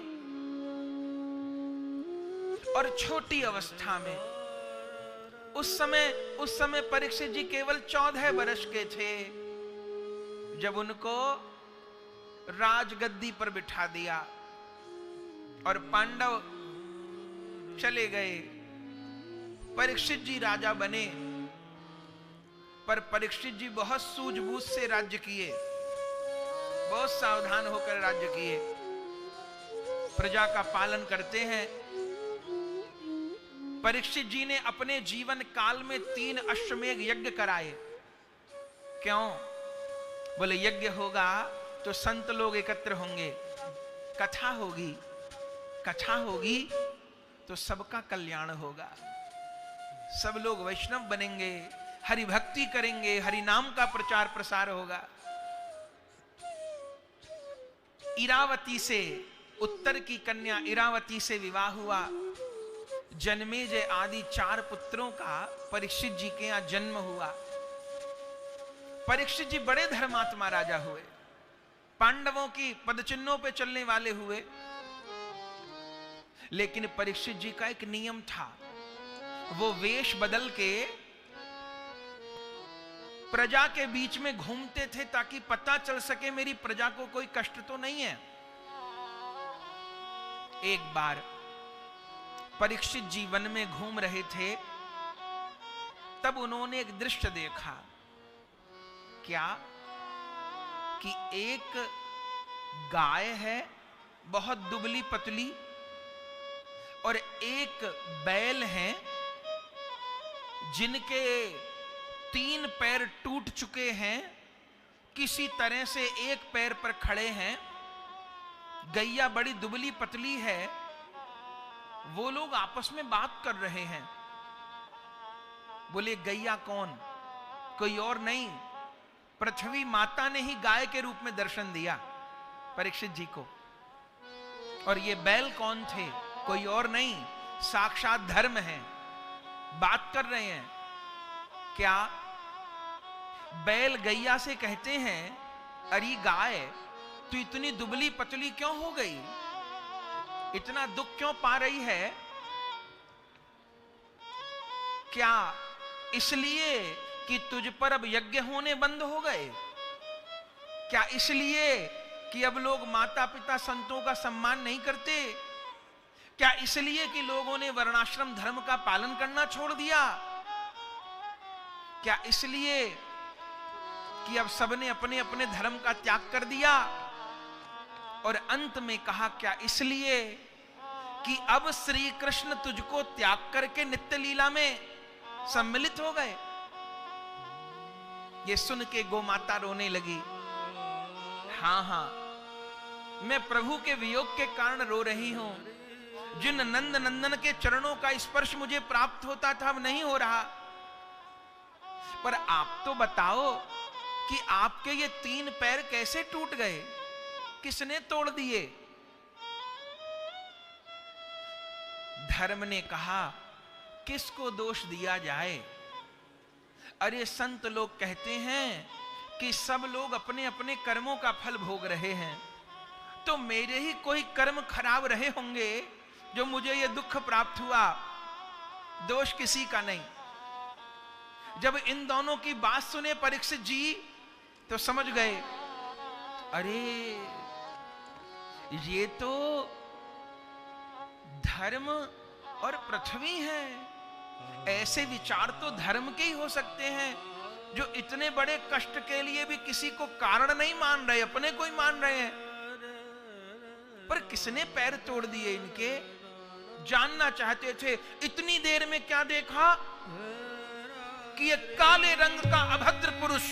और छोटी अवस्था में उस समय परीक्षित जी केवल 14 वर्ष के थे जब उनको राजगद्दी पर बिठा दिया और पांडव चले गए। परीक्षित जी राजा बने, पर परीक्षित जी बहुत सूझबूझ से राज्य किए, बहुत सावधान होकर राज्य किए। प्रजा का पालन करते हैं। परीक्षित जी ने अपने जीवन काल में 3 अश्वमेध यज्ञ कराए। क्यों? बोले यज्ञ होगा तो संत लोग एकत्र होंगे, कथा होगी, कथा होगी तो सबका कल्याण होगा, सब लोग वैष्णव बनेंगे, हरि भक्ति करेंगे, हरि नाम का प्रचार प्रसार होगा। इरावती से, उत्तर की कन्या इरावती से विवाह हुआ। जन्मेजय आदि 4 पुत्रों का परीक्षित जी के यहां जन्म हुआ। परीक्षित जी बड़े धर्मात्मा राजा हुए, पांडवों की पदचिन्हों पे चलने वाले हुए। लेकिन परीक्षित जी का एक नियम था, वो वेश बदल के प्रजा के बीच में घूमते थे ताकि पता चल सके मेरी प्रजा को कोई कष्ट तो नहीं है। एक बार परीक्षित जी वन में घूम रहे थे, तब उन्होंने एक दृश्य देखा। क्या कि एक गाय है बहुत दुबली पतली, और एक बैल है जिनके 3 पैर टूट चुके हैं, किसी तरह से एक पैर पर खड़े हैं। गैया बड़ी दुबली पतली है। वो लोग आपस में बात कर रहे हैं। बोले गैया कौन? कोई और नहीं, पृथ्वी माता ने ही गाय के रूप में दर्शन दिया परीक्षित जी को। और ये बैल कौन थे? कोई और नहीं, साक्षात धर्म है। बात कर रहे हैं। क्या बैल गैया से कहते हैं, अरे गाय तू इतनी दुबली पतली क्यों हो गई? इतना दुख क्यों पा रही है? क्या इसलिए कि तुझ पर अब यज्ञ होने बंद हो गए? क्या इसलिए कि अब लोग माता पिता संतों का सम्मान नहीं करते? क्या इसलिए कि लोगों ने वर्णाश्रम धर्म का पालन करना छोड़ दिया? क्या इसलिए कि अब सबने अपने अपने धर्म का त्याग कर दिया? और अंत में कहा, क्या इसलिए कि अब श्री कृष्ण तुझको त्याग करके नित्य लीला में सम्मिलित हो गए? ये सुन के गोमाता रोने लगी। हाँ हाँ, मैं प्रभु के वियोग के कारण रो रही हूं। जिन नंद नंदन के चरणों का स्पर्श मुझे प्राप्त होता था, अब नहीं हो रहा। पर आप तो बताओ कि आपके ये 3 पैर कैसे टूट गए? किसने तोड़ दिए? धर्म ने कहा, किसको दोष दिया जाए? अरे संत लोग कहते हैं कि सब लोग अपने अपने कर्मों का फल भोग रहे हैं, तो मेरे ही कोई कर्म खराब रहे होंगे जो मुझे ये दुख प्राप्त हुआ। दोष किसी का नहीं। जब इन दोनों की बात सुने परीक्षित जी तो समझ गए, अरे ये तो धर्म और पृथ्वी है। ऐसे विचार तो धर्म के ही हो सकते हैं जो इतने बड़े कष्ट के लिए भी किसी को कारण नहीं मान रहे, अपने को ही मान रहे हैं। पर किसने पैर तोड़ दिए इनके? जानना चाहते थे। इतनी देर में क्या देखा कि ये काले रंग का अभद्र पुरुष,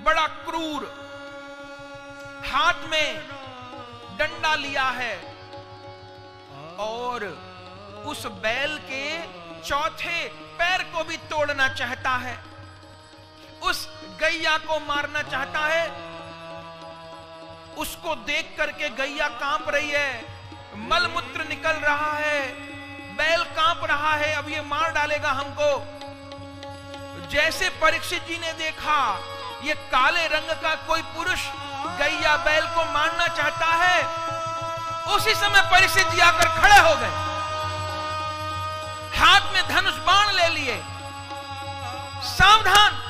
बड़ा क्रूर, हाथ में डंडा लिया है और उस बैल के चौथे पैर को भी तोड़ना चाहता है, उस गैया को मारना चाहता है। उसको देख करके गैया कांप रही है, मलमूत्र निकल रहा है, बैल कांप रहा है, अब ये मार डालेगा हमको। जैसे परीक्षित जी ने देखा ये काले रंग का कोई पुरुष गैया बैल को मारना चाहता है, उसी समय परीक्षित जी आकर खड़े हो गए, हाथ में धनुष बाण ले लिए। सावधान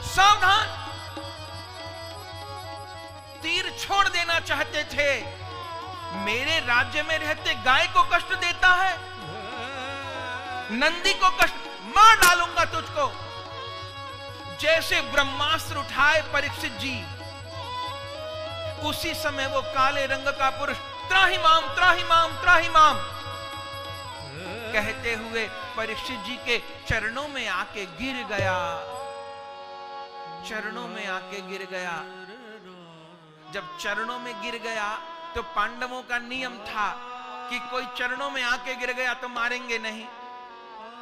सावधान, तीर छोड़ देना चाहते थे। मेरे राज्य में रहते गाय को कष्ट देता है, नंदी को कष्ट, मार डालूंगा तुझको। जैसे ब्रह्मास्त्र उठाए परीक्षित जी, उसी समय वो काले रंग का पुरुष त्राहि माम त्राहि माम त्राहि माम कहते हुए परीक्षित जी के चरणों में आके गिर गया, चरणों में आके गिर गया। जब चरणों में गिर गया तो पांडवों का नियम था कि कोई चरणों में आके गिर गया तो मारेंगे नहीं,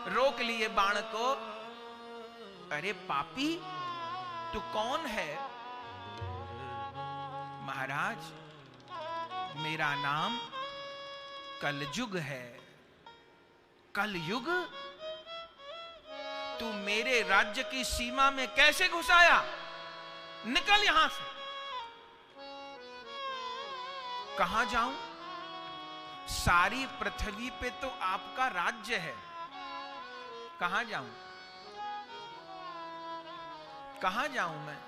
रोक लिए बाण को। अरे पापी, तू कौन है? महाराज, मेरा नाम कलयुग है। कलयुग? तू मेरे राज्य की सीमा में कैसे घुस आया? निकल यहां से। कहां जाऊं? सारी पृथ्वी पे तो आपका राज्य है, कहां जाऊं? कहां जाऊं मैं?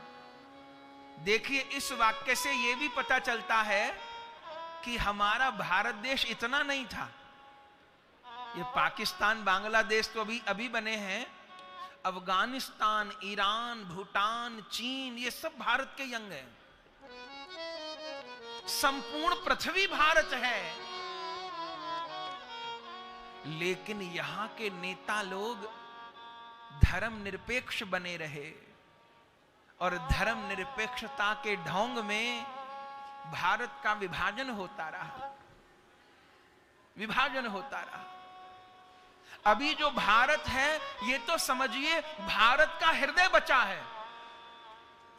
देखिए, इस वाक्य से यह भी पता चलता है कि हमारा भारत देश इतना नहीं था। ये पाकिस्तान, बांग्लादेश तो अभी बने हैं। अफगानिस्तान, ईरान, भूटान, चीन, ये सब भारत के अंग हैं। संपूर्ण पृथ्वी भारत है। लेकिन यहां के नेता लोग धर्म निरपेक्ष बने रहे और धर्म निरपेक्षता के ढोंग में भारत का विभाजन होता रहा, विभाजन होता रहा। अभी जो भारत है, ये तो समझिए भारत का हृदय बचा है।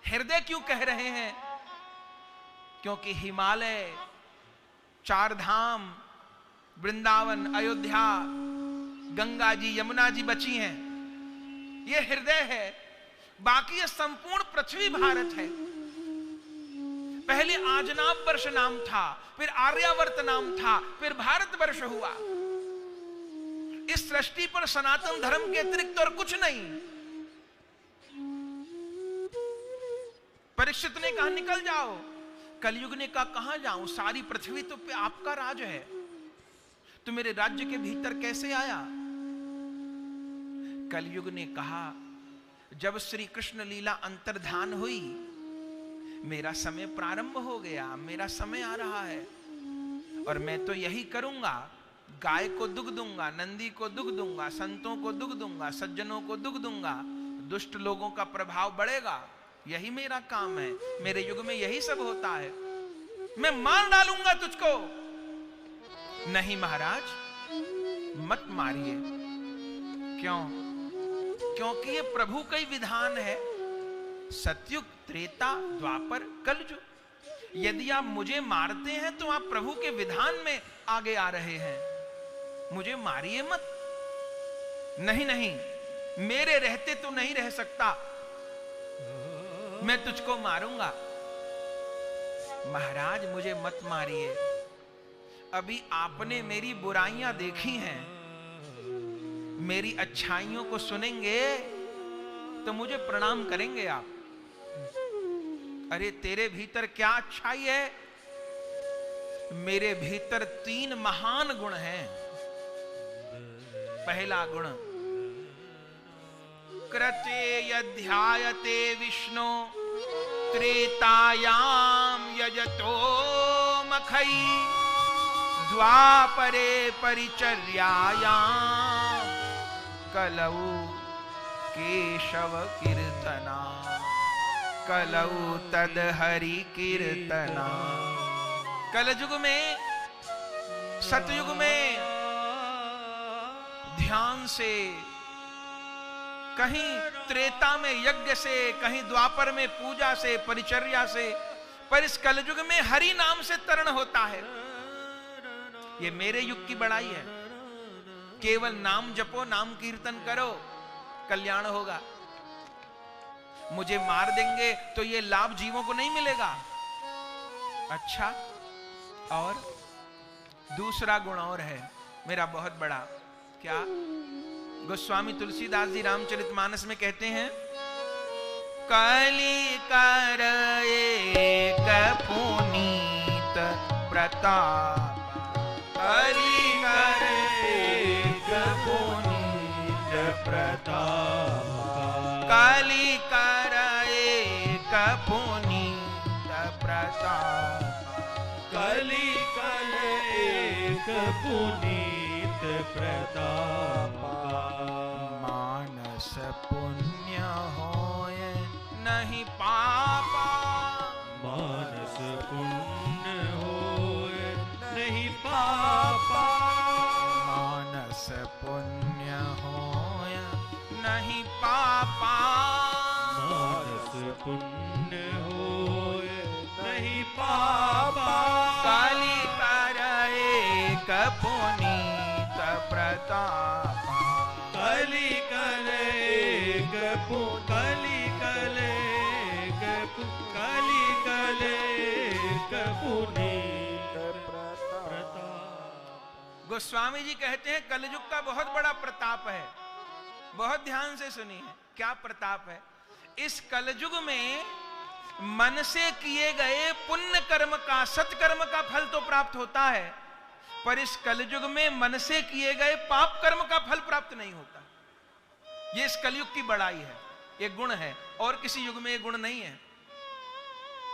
हृदय क्यों कह रहे हैं? क्योंकि हिमालय, चार धाम, वृंदावन, अयोध्या, गंगा जी, यमुना जी बची हैं। ये हृदय है। बाकी ये संपूर्ण पृथ्वी भारत है। पहले आजनाब वर्ष नाम था, फिर आर्यावर्त नाम था, फिर भारतवर्ष हुआ। इस सृष्टि पर सनातन धर्म के अतिरिक्त और कुछ नहीं। परीक्षित ने कहा निकल जाओ। कलयुग ने कहा कहां जाऊं? सारी पृथ्वी तो पे आपका राज है, तो मेरे राज्य के भीतर कैसे आया? कलयुग ने कहा जब श्री कृष्ण लीला अंतर्धान हुई, मेरा समय प्रारंभ हो गया, मेरा समय आ रहा है और मैं तो यही करूंगा। गाय को दुग्ध दूंगा, नंदी को दुग्ध दूंगा, संतों को दुग्ध दूंगा, सज्जनों को दुग्ध दूंगा, दुष्ट लोगों का प्रभाव बढ़ेगा। यही मेरा काम है। मेरे युग में यही सब होता है। मैं मार डालूंगा तुझको। नहीं महाराज, मत मारिए। क्यों? क्योंकि ये प्रभु का ही विधान है। सतयुग, त्रेता, द्वापर, कलयुग। यदि आप मुझे मारते हैं तो आप प्रभु के विधान में आगे आ रहे हैं। मुझे मारिए मत। नहीं नहीं, मेरे रहते तो नहीं रह सकता, मैं तुझको मारूंगा। महाराज मुझे मत मारिए। अभी आपने मेरी बुराइयां देखी हैं, मेरी अच्छाइयों को सुनेंगे तो मुझे प्रणाम करेंगे आप। अरे तेरे भीतर क्या अच्छाई है? मेरे भीतर 3 महान गुण हैं। पहला गुण, कृते यध्यायते विष्णु त्रेतायाम यजतो मखई द्वापरे परिचर्यायाम कलौ केशव कीर्तना कलौ तद हरि कीर्तना। कलयुग में, सतयुग में ध्यान से, कहीं त्रेता में यज्ञ से, कहीं द्वापर में पूजा से, परिचर्या से, पर इस कलयुग में हरि नाम से तरण होता है। ये मेरे युग की बड़ाई है। केवल नाम जपो, नाम कीर्तन करो, कल्याण होगा। मुझे मार देंगे तो ये लाभ जीवों को नहीं मिलेगा। अच्छा, और दूसरा गुण और है मेरा बहुत बड़ा। क्या? गोस्वामी तुलसीदास जी रामचरितमानस में कहते हैं, कली कर एक पुनीत प्रताप, कली कर एक पुनीत प्रताप, कली कर एक पुनीत प्रताप, कली कर एक पुनीत प्रताप। मानस पुण्य होय नहीं पापा, मानस पुण्य होय नहीं पापा, मानस पुण्य होय नहीं पापा, पुण्य होए नहीं पापा। काली कर एक पुनीत प्रतापा। कली कले कली कले कली कले पुनीत प्रताप। गोस्वामी जी कहते हैं कलयुग का बहुत बड़ा प्रताप है। बहुत ध्यान से सुनिए क्या प्रताप है। इस कलयुग में मन से किए गए पुण्य कर्म का, सत्कर्म का फल तो प्राप्त होता है, पर इस कलयुग में मन से किए गए पाप कर्म का फल प्राप्त नहीं होता। यह इस कलयुग की बड़ाई है, यह गुण है, और किसी युग में यह गुण नहीं है।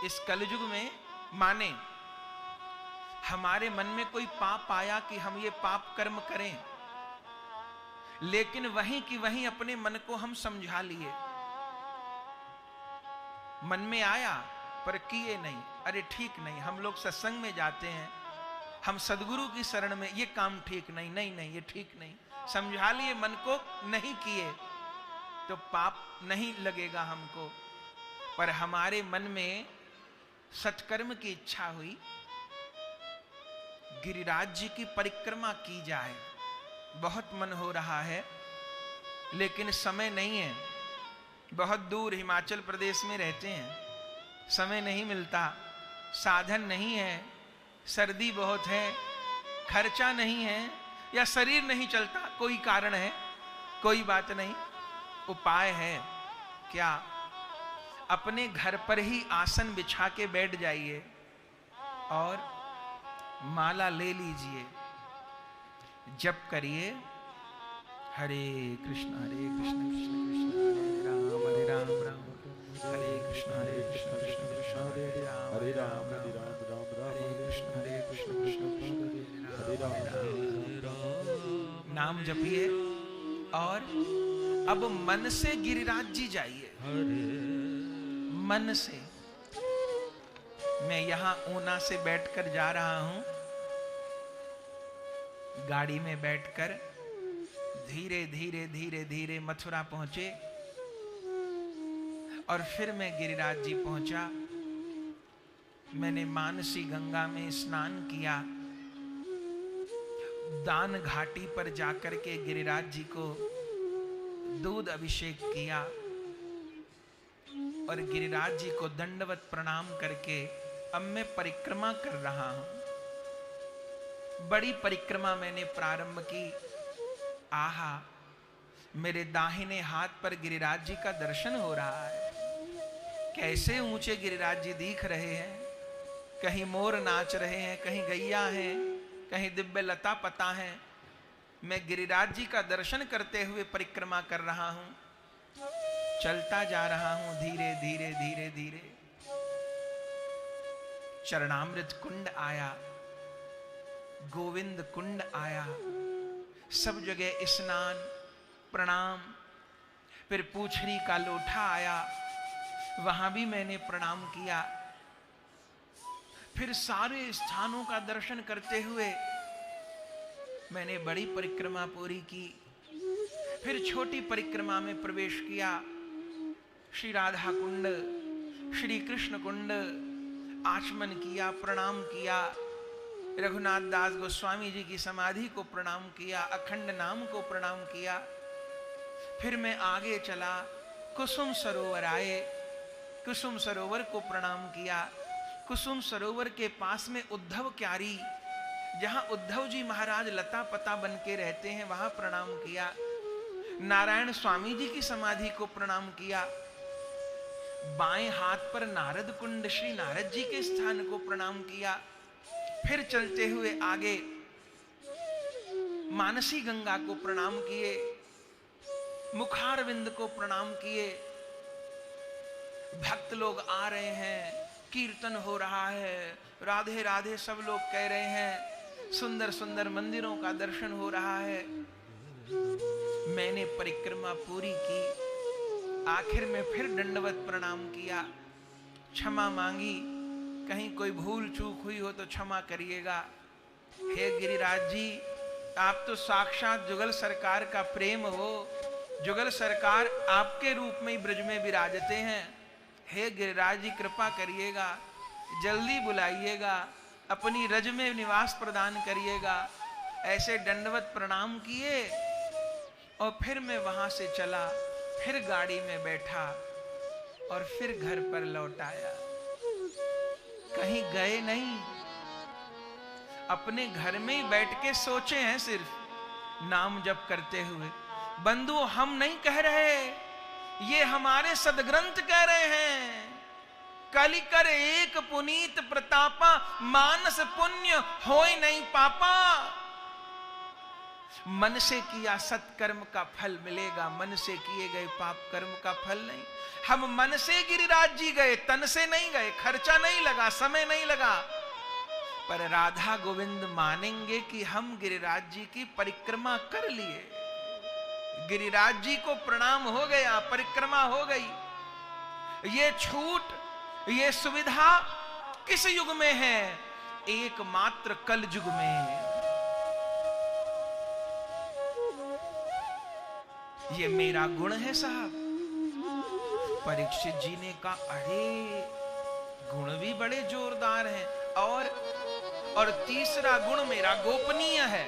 इस कलयुग में माने हमारे मन में कोई पाप आया कि हम ये पाप कर्म करें, लेकिन वहीं की वहीं अपने मन को हम समझा लिए। मन में आया पर किए नहीं, अरे ठीक नहीं, हम लोग सत्संग में जाते हैं, हम सदगुरु की शरण में, ये काम ठीक नहीं, नहीं नहीं ये ठीक नहीं, समझा लिए, मन को नहीं किए तो पाप नहीं लगेगा हमको। पर हमारे मन में सत्कर्म की इच्छा हुई, गिरिराज जी की परिक्रमा की जाए, बहुत मन हो रहा है, लेकिन समय नहीं है, बहुत दूर हिमाचल प्रदेश में रहते हैं, समय नहीं मिलता, साधन नहीं है, सर्दी बहुत है, खर्चा नहीं है, या शरीर नहीं चलता, कोई कारण है, कोई बात नहीं। उपाय है क्या? अपने घर पर ही आसन बिछा के बैठ जाइए और माला ले लीजिए, जप करिए, हरे कृष्ण कृष्ण कृष्ण हरे राम राम हरे कृष्ण कृष्ण कृष्ण हरे राम हरे राम हरे कृष्ण कृष्ण हरे राम। नाम जपिए और अब मन से गिरिराज जी जाइए, मन से। मैं यहां ऊना से बैठकर जा रहा हूं, गाड़ी में बैठकर धीरे धीरे धीरे धीरे मथुरा पहुंचे और फिर मैं गिरिराज जी पहुंचा। मैंने मानसी गंगा में स्नान किया, दान घाटी पर जाकर के गिरिराज जी को दूध अभिषेक किया और गिरिराज जी को दंडवत प्रणाम करके अब मैं परिक्रमा कर रहा हूं। बड़ी परिक्रमा मैंने प्रारंभ की। आहा, मेरे दाहिने हाथ पर गिरिराज जी का दर्शन हो रहा है। कैसे ऊंचे गिरिराज जी दिख रहे हैं, कहीं मोर नाच रहे हैं, कहीं गैया है, कहीं दिव्य लता पता है। मैं गिरिराज जी का दर्शन करते हुए परिक्रमा कर रहा हूं, चलता जा रहा हूं धीरे धीरे धीरे धीरे। चरणामृत कुंड आया, गोविंद कुंड आया, सब जगह स्नान प्रणाम। फिर पूछड़ी का लोटा आया, वहां भी मैंने प्रणाम किया। फिर सारे स्थानों का दर्शन करते हुए मैंने बड़ी परिक्रमा पूरी की। फिर छोटी परिक्रमा में प्रवेश किया। श्री राधा कुंड, श्री कृष्ण कुंड आचमन किया, प्रणाम किया। रघुनाथ दास गोस्वामी जी की समाधि को प्रणाम किया, अखंड नाम को प्रणाम किया। फिर मैं आगे चला, कुसुम सरोवर आए, कुसुम सरोवर को प्रणाम किया। कुसुम सरोवर के पास में उद्धव क्यारी, जहां उद्धव जी महाराज लता पता बन के रहते हैं, वहां प्रणाम किया। नारायण स्वामी जी की समाधि को प्रणाम किया। बाएं हाथ पर नारद कुंड, श्री नारद जी के स्थान को प्रणाम किया। फिर चलते हुए आगे मानसी गंगा को प्रणाम किए, मुखारविंद को प्रणाम किए। भक्त लोग आ रहे हैं, कीर्तन हो रहा है, राधे राधे सब लोग कह रहे हैं, सुंदर सुंदर मंदिरों का दर्शन हो रहा है। मैंने परिक्रमा पूरी की। आखिर में फिर दंडवत प्रणाम किया, क्षमा मांगी, कहीं कोई भूल चूक हुई हो तो क्षमा करिएगा। हे गिरिराज जी, आप तो साक्षात जुगल सरकार का प्रेम हो। जुगल सरकार आपके रूप में ही ब्रज में विराजते हैं। हे गिरिराज जी कृपा करिएगा, जल्दी बुलाइएगा, अपनी रज में निवास प्रदान करिएगा। ऐसे दंडवत प्रणाम किए और फिर मैं वहां से चला, फिर गाड़ी में बैठा और फिर घर पर लौट आया। कहीं गए नहीं, अपने घर में ही बैठ के सोचे हैं सिर्फ नाम जप करते हुए। बंधु हम नहीं कह रहे, ये हमारे सदग्रंथ कह रहे हैं। कलि कर एक पुनीत प्रतापा, मानस पुण्य होय नहीं पापा। मन से किया सत्कर्म का फल मिलेगा, मन से किए गए पाप कर्म का फल नहीं। हम मन से गिरिराज जी गए, तन से नहीं गए, खर्चा नहीं लगा, समय नहीं लगा, पर राधा गोविंद मानेंगे कि हम गिरिराज जी की परिक्रमा कर लिए। गिरिराज जी को प्रणाम हो गया, परिक्रमा हो गई। ये छूट, ये सुविधा किस युग में है? एकमात्र कल युग में। ये मेरा गुण है साहब। परीक्षित जी ने कहा अरे गुण भी बड़े जोरदार हैं, और तीसरा गुण मेरा गोपनीय है।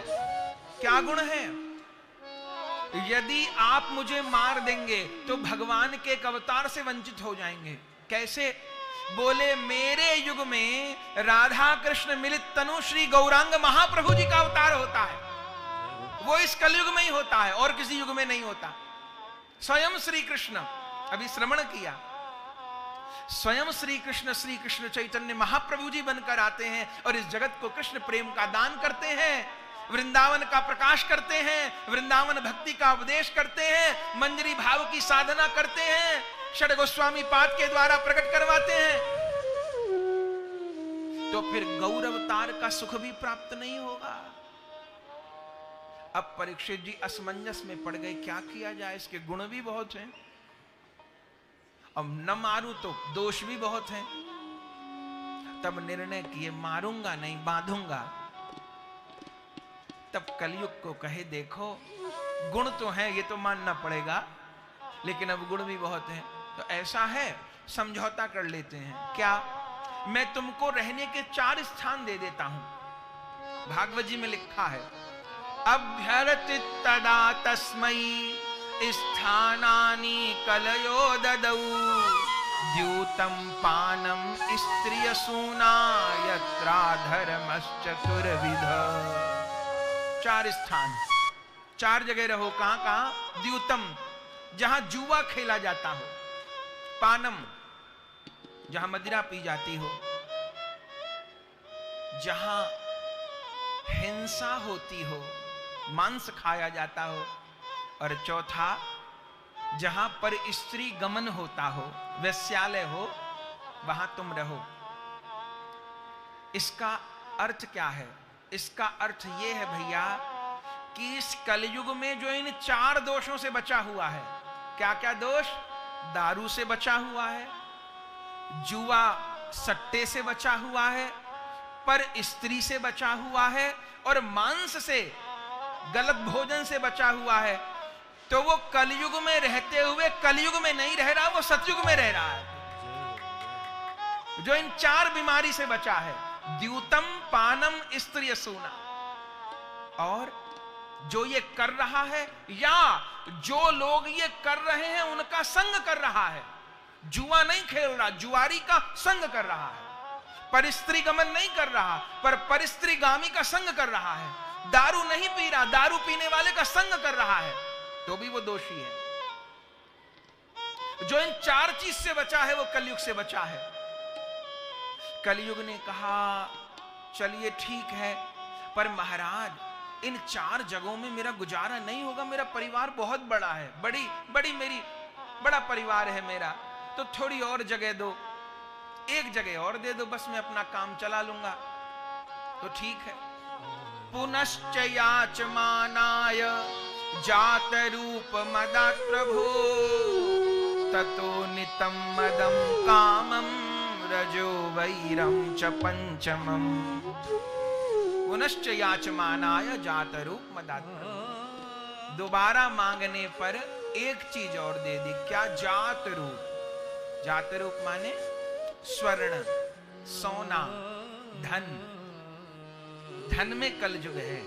क्या गुण है? यदि आप मुझे मार देंगे तो भगवान के एक अवतार से वंचित हो जाएंगे। कैसे? बोले मेरे युग में राधा कृष्ण मिलित तनु श्री गौरांग महाप्रभु जी का अवतार होता है। वो इस कलयुग में ही होता है और किसी युग में नहीं होता। स्वयं श्री कृष्ण, अभी श्रवण किया, स्वयं श्री कृष्ण चैतन्य महाप्रभु जी बनकर आते हैं और इस जगत को कृष्ण प्रेम का दान करते हैं, वृंदावन का प्रकाश करते हैं, वृंदावन भक्ति का उपदेश करते हैं, मंजरी भाव की साधना करते हैं, षड गोस्वामी पाद के द्वारा प्रकट करवाते हैं। तो फिर गौर अवतार का सुख भी प्राप्त नहीं होगा। अब परीक्षित जी असमंजस में पड़ गए, क्या किया जाए, इसके गुण भी बहुत हैं, अब न मारूं तो दोष भी बहुत हैं। तब निर्णय किए मारूंगा नहीं, बांधूंगा। तब कलयुग को कहे देखो गुण तो है, ये तो मानना पड़ेगा, लेकिन अब गुण भी बहुत हैं। तो ऐसा है, समझौता कर लेते हैं। क्या? मैं तुमको रहने के 4 स्थान दे देता हूं। भागवत जी में लिखा है अभ्यर्थित तदा तस्मै स्थानानि कलयो ददौ द्यूतं पानं स्त्रियसूना यत्रा धर्मश्चतुर्विध। 4 स्थान, 4 जगह रहो। कहां कहां? द्यूतम, जहां जुआ खेला जाता हो, पानम, जहां मदिरा पी जाती हो, जहां हिंसा होती हो, मांस खाया जाता हो, और चौथा जहां पर स्त्री गमन होता हो, वेश्यालय हो, वहां तुम रहो। इसका अर्थ क्या है? इसका अर्थ यह है भैया कि इस कलयुग में जो इन 4 दोषों से बचा हुआ है, क्या क्या दोष? दारू से बचा हुआ है, जुआ सट्टे से बचा हुआ है, पर स्त्री से बचा हुआ है, और मांस से, गलत भोजन से बचा हुआ है। तो वो कलयुग में रहते हुए कलयुग में नहीं रह रहा, वो सतयुग में रह रहा है, जो इन 4 बीमारी से बचा है। द्यूतम पानम स्त्रियसूना। और जो ये कर रहा है या जो लोग ये कर रहे हैं उनका संग कर रहा है। जुआ नहीं खेल रहा, जुआरी का संग कर रहा है। परिस्त्री गमन नहीं कर रहा, पर परिस्त्री गामी का संग कर रहा है। दारू नहीं पी रहा, दारू पीने वाले का संग कर रहा है, तो भी वो दोषी है। जो इन 4 चीज से बचा है वो कलयुग से बचा है। कलयुग ने कहा चलिए ठीक है, पर महाराज इन 4 जगहों में मेरा गुजारा नहीं होगा, मेरा परिवार बहुत बड़ा है, बड़ा परिवार है मेरा, तो थोड़ी और जगह दो, 1 जगह और दे दो, बस मैं अपना काम चला लूंगा। तो ठीक है। पुनश्च याचमानाय जात रूप मदात् प्रभो ततो नितं मदं कामं रजो वैरं च पंचमम्। पुनश्च याचमानाय जात रूप मदात् प्रभो। दोबारा मांगने पर एक चीज और दे दी। क्या? जात रूप। जात रूप माने स्वर्ण, सोना, धन। धन में कलयुग है,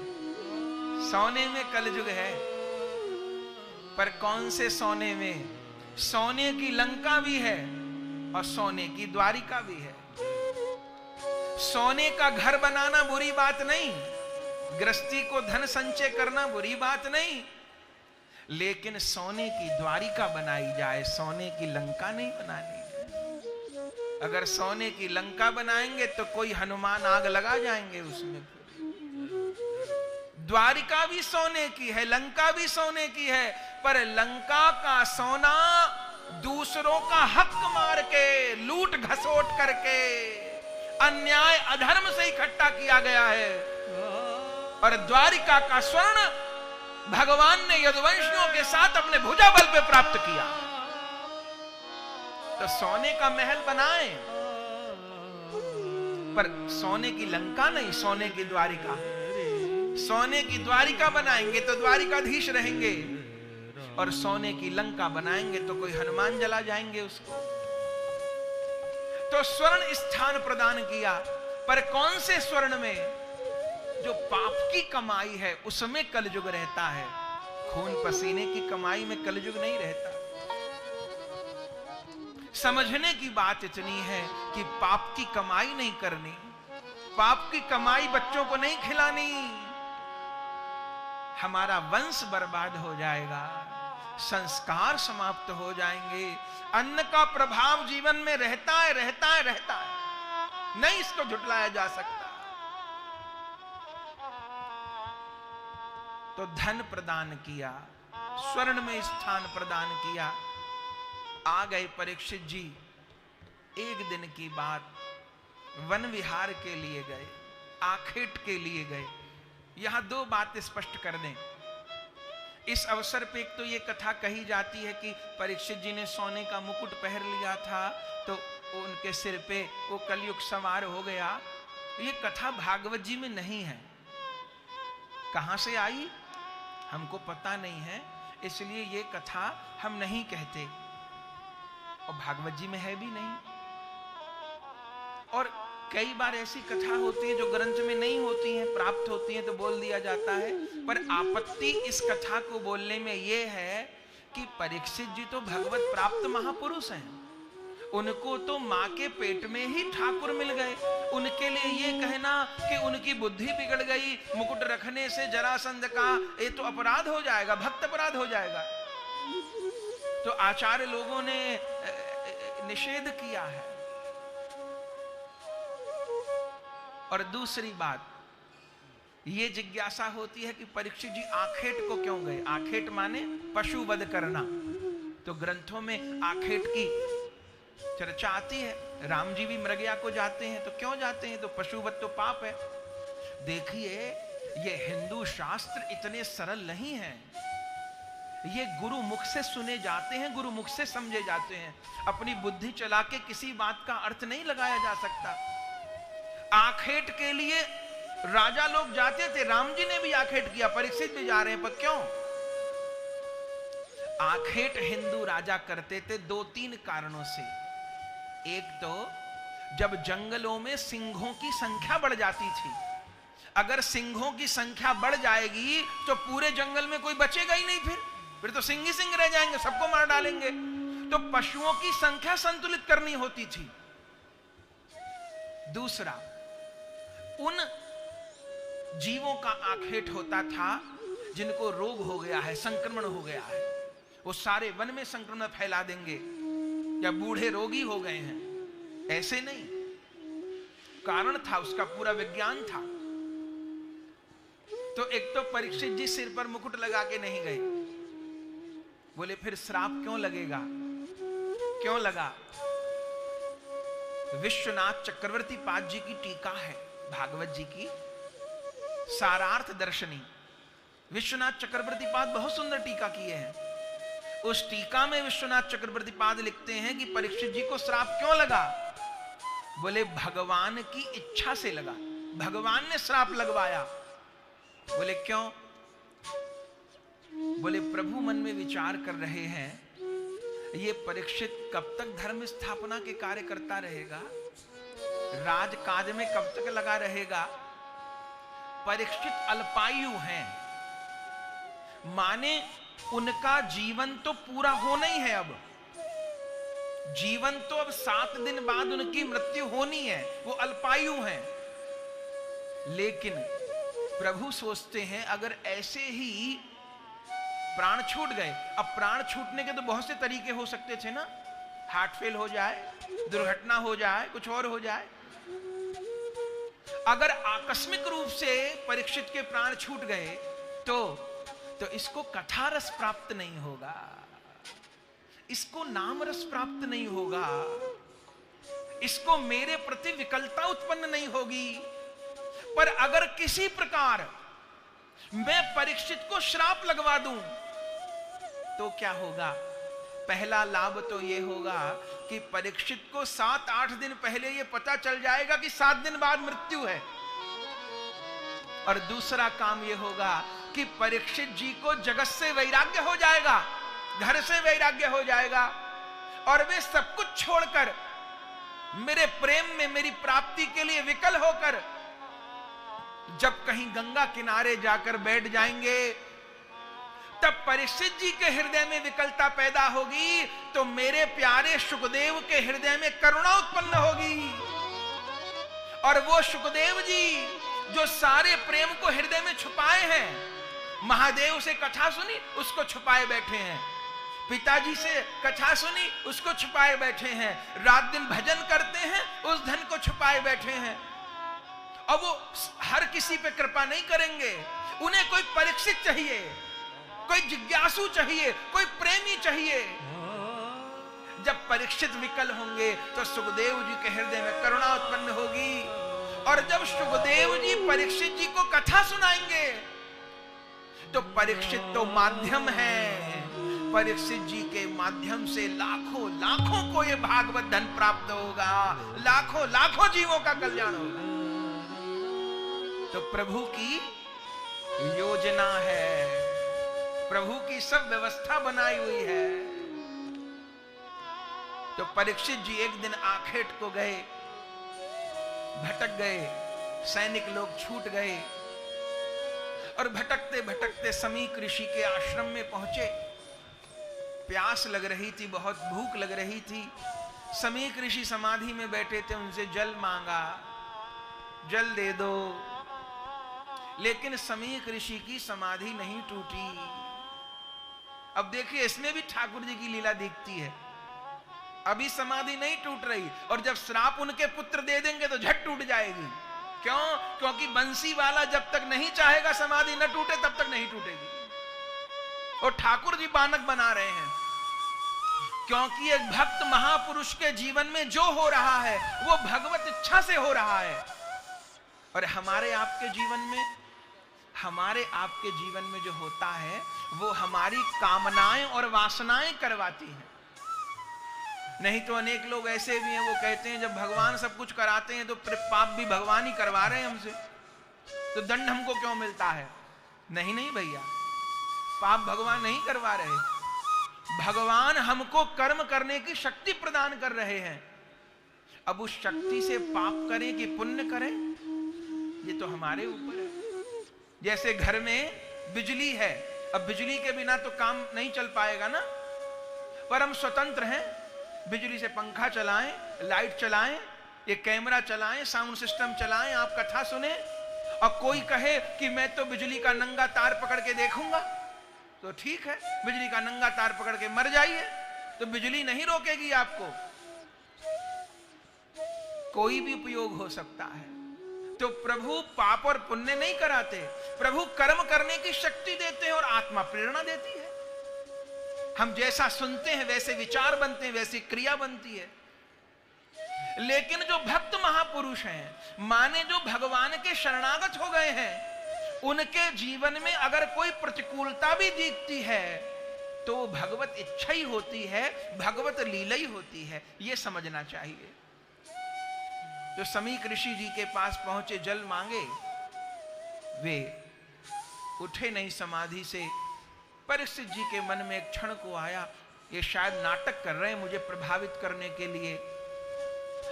सोने में कलयुग है। पर कौन से सोने में? सोने की लंका भी है और सोने की द्वारिका भी है। सोने का घर बनाना बुरी बात नहीं, गृहस्थी को धन संचय करना बुरी बात नहीं, लेकिन सोने की द्वारिका बनाई जाए, सोने की लंका नहीं बनानी है। अगर सोने की लंका बनाएंगे तो कोई हनुमान आग लगा जाएंगे उसमें। द्वारिका भी सोने की है, लंका भी सोने की है, पर लंका का सोना दूसरों का हक मार के, लूट घसोट करके, अन्याय अधर्म से इकट्ठा किया गया है। और द्वारिका का स्वर्ण भगवान ने यदुवंशियों के साथ अपने भुजा बल पे प्राप्त किया। तो सोने का महल बनाए, पर सोने की लंका नहीं, सोने की द्वारिका। सोने की द्वारिका बनाएंगे तो द्वारिकाधीश रहेंगे, और सोने की लंका बनाएंगे तो कोई हनुमान जला जाएंगे उसको। तो स्वर्ण स्थान प्रदान किया, पर कौन से स्वर्ण में? जो पाप की कमाई है उसमें कलयुग रहता है, खून पसीने की कमाई में कलयुग नहीं रहता। समझने की बात इतनी है कि पाप की कमाई नहीं करनी, पाप की कमाई बच्चों को नहीं खिलानी, हमारा वंश बर्बाद हो जाएगा, संस्कार समाप्त हो जाएंगे। अन्न का प्रभाव जीवन में रहता है, रहता है, रहता है, नहीं इसको झुटलाया जा सकता। तो धन प्रदान किया, स्वर्ण में स्थान प्रदान किया। आ गए परीक्षित जी। एक दिन की बात, वन विहार के लिए गए, आखेट के लिए गए। यहां दो बातें स्पष्ट कर दें इस अवसर पे। एक तो ये कथा कही जाती है कि परीक्षित जी ने सोने का मुकुट पहन लिया था तो उनके सिर पे वो कलयुग सवार हो गया। ये कथा भागवत जी में नहीं है। कहां से आई हमको पता नहीं है, इसलिए ये कथा हम नहीं कहते, और भागवत जी में है भी नहीं। और कई बार ऐसी कथा होती है जो ग्रंथ में नहीं होती है, प्राप्त होती है तो बोल दिया जाता है। पर आपत्ति इस कथा को बोलने में यह है कि परीक्षित जी तो भगवत प्राप्त महापुरुष हैं, उनको तो मां के पेट में ही ठाकुर मिल गए। उनके लिए ये कहना कि उनकी बुद्धि बिगड़ गई मुकुट रखने से जरासंध का, ये तो अपराध हो जाएगा, भक्त अपराध हो जाएगा। तो आचार्य लोगों ने निषेध किया है। और दूसरी बात ये जिज्ञासा होती है कि परीक्षित जी आखेट को क्यों गए? आखेट माने पशु वध करना। तो ग्रंथों में आखेट की चर्चा आती है। राम जी भी मृगया को जाते हैं, तो क्यों जाते हैं? तो पशुवध तो पाप है। देखिए ये हिंदू शास्त्र इतने सरल नहीं हैं, ये गुरु मुख से सुने जाते हैं, गुरु मुख से समझे जाते हैं। अपनी बुद्धि चला के किसी बात का अर्थ नहीं लगाया जा सकता। आखेट के लिए राजा लोग जाते थे, राम जी ने भी आखेट किया, परीक्षित भी जा रहे हैं, पर क्यों? आखेट हिंदू राजा करते थे दो तीन कारणों से। एक तो जब जंगलों में सिंहों की संख्या बढ़ जाती थी, अगर सिंहों की संख्या बढ़ जाएगी तो पूरे जंगल में कोई बचेगा ही नहीं, फिर तो सिंह ही सिंह रह जाएंगे, सबको मार डालेंगे। तो पशुओं की संख्या संतुलित करनी होती थी। दूसरा, उन जीवों का आखेट होता था जिनको रोग हो गया है, संक्रमण हो गया है, वो सारे वन में संक्रमण फैला देंगे, या बूढ़े रोगी हो गए हैं। ऐसे नहीं, कारण था, उसका पूरा विज्ञान था। तो एक तो परीक्षित जी सिर पर मुकुट लगा के नहीं गए। बोले फिर श्राप क्यों लगेगा? क्यों लगा? विश्वनाथ चक्रवर्ती पाद जी की टीका है भागवत जी की, सारार्थ दर्शनी। विश्वनाथ चक्रवर्ती पाद बहुत सुंदर टीका किए हैं। उस टीका में विश्वनाथ चक्रवर्ती पाद लिखते हैं कि परीक्षित जी को श्राप क्यों लगा? बोले भगवान की इच्छा से लगा, भगवान ने श्राप लगवाया। बोले क्यों? बोले प्रभु मन में विचार कर रहे हैं ये परीक्षित कब तक धर्म स्थापना के कार्य करता रहेगा, राजकाज में कब तक लगा रहेगा। परीक्षित अल्पायु हैं, माने उनका जीवन तो पूरा होना ही है। अब जीवन तो अब 7 दिन बाद उनकी मृत्यु होनी है, वो अल्पायु हैं। लेकिन प्रभु सोचते हैं अगर ऐसे ही प्राण छूट गए, अब प्राण छूटने के तो बहुत से तरीके हो सकते थे ना, हार्ट फेल हो जाए, दुर्घटना हो जाए, कुछ और हो जाए। अगर आकस्मिक रूप से परीक्षित के प्राण छूट गए तो इसको कथा रस प्राप्त नहीं होगा, इसको नाम रस प्राप्त नहीं होगा, इसको मेरे प्रति विकलता उत्पन्न नहीं होगी। पर अगर किसी प्रकार मैं परीक्षित को श्राप लगवा दूं तो क्या होगा? पहला लाभ तो यह होगा कि परीक्षित को 7-8 दिन पहले यह पता चल जाएगा कि 7 दिन बाद मृत्यु है। और दूसरा काम यह होगा कि परीक्षित जी को जगत से वैराग्य हो जाएगा, घर से वैराग्य हो जाएगा, और वे सब कुछ छोड़कर मेरे प्रेम में मेरी प्राप्ति के लिए विकल होकर जब कहीं गंगा किनारे जाकर बैठ जाएंगे, तब परीक्षित जी के हृदय में विकलता पैदा होगी तो मेरे प्यारे सुखदेव के हृदय में करुणा उत्पन्न होगी। और वो सुखदेव जी जो सारे प्रेम को हृदय में छुपाए हैं, महादेव से कथा सुनी उसको छुपाए बैठे हैं, पिताजी से कथा सुनी उसको छुपाए बैठे हैं, रात दिन भजन करते हैं उस धन को छुपाए बैठे हैं। अब वो हर किसी पे कृपा नहीं करेंगे, उन्हें कोई परीक्षित चाहिए, कोई जिज्ञासु चाहिए, कोई प्रेमी चाहिए। जब परीक्षित विकल होंगे तो सुखदेव जी के हृदय में करुणा उत्पन्न होगी, और जब सुखदेव जी परीक्षित जी को कथा सुनाएंगे तो परीक्षित तो माध्यम है, परीक्षित जी के माध्यम से लाखों लाखों को ये भागवत धन प्राप्त होगा, लाखों लाखों जीवों का कल्याण होगा। तो प्रभु की योजना है, प्रभु की सब व्यवस्था बनाई हुई है। तो परीक्षित जी एक दिन आखेट को गए, भटक गए, सैनिक लोग छूट गए, और भटकते भटकते समीक ऋषि के आश्रम में पहुंचे। प्यास लग रही थी, बहुत भूख लग रही थी। समीक ऋषि समाधि में बैठे थे, उनसे जल मांगा, जल दे दो। लेकिन समीक ऋषि की समाधि नहीं टूटी। अब देखिए, इसमें भी ठाकुर जी की लीला दिखती है। अभी समाधि नहीं टूट रही, और जब श्राप उनके पुत्र दे देंगे तो झट टूट जाएगी। क्यों? क्योंकि बंसी वाला जब तक नहीं चाहेगा समाधि न टूटे तब तक नहीं टूटेगी। और ठाकुर जी बानक बना रहे हैं, क्योंकि एक भक्त महापुरुष के जीवन में जो हो रहा है वो भगवत इच्छा से हो रहा है। और हमारे आपके जीवन में जो होता है वो हमारी कामनाएं और वासनाएं करवाती हैं। नहीं तो अनेक लोग ऐसे भी हैं, वो कहते हैं जब भगवान सब कुछ कराते हैं तो पाप भी भगवान ही करवा रहे हैं हमसे, तो दंड हमको क्यों मिलता है? नहीं नहीं भैया, पाप भगवान नहीं करवा रहे, भगवान हमको कर्म करने की शक्ति प्रदान कर रहे हैं। अब उस शक्ति से पाप करें कि पुण्य करें, ये तो हमारे ऊपर है। जैसे घर में बिजली है, अब बिजली के बिना तो काम नहीं चल पाएगा ना, पर हम स्वतंत्र हैं, बिजली से पंखा चलाएं, लाइट चलाएं, ये कैमरा चलाएं, साउंड सिस्टम चलाएं, आप कथा सुने। और कोई कहे कि मैं तो बिजली का नंगा तार पकड़ के देखूंगा, तो ठीक है, बिजली का नंगा तार पकड़ के मर जाइए, तो बिजली नहीं रोकेगी आपको, कोई भी उपयोग हो सकता है। तो प्रभु पाप और पुण्य नहीं कराते, प्रभु कर्म करने की शक्ति देते हैं और आत्मा प्रेरणा देती है। हम जैसा सुनते हैं वैसे विचार बनते हैं, वैसी क्रिया बनती है। लेकिन जो भक्त महापुरुष हैं, माने जो भगवान के शरणागत हो गए हैं, उनके जीवन में अगर कोई प्रतिकूलता भी दिखती है तो भगवत इच्छा ही होती है, भगवत लीला ही होती है, यह समझना चाहिए। तो समीक ऋषि जी के पास पहुंचे, जल मांगे, वे उठे नहीं समाधि से। परीक्षित जी के मन में एक क्षण को आया, ये शायद नाटक कर रहे हैं मुझे प्रभावित करने के लिए।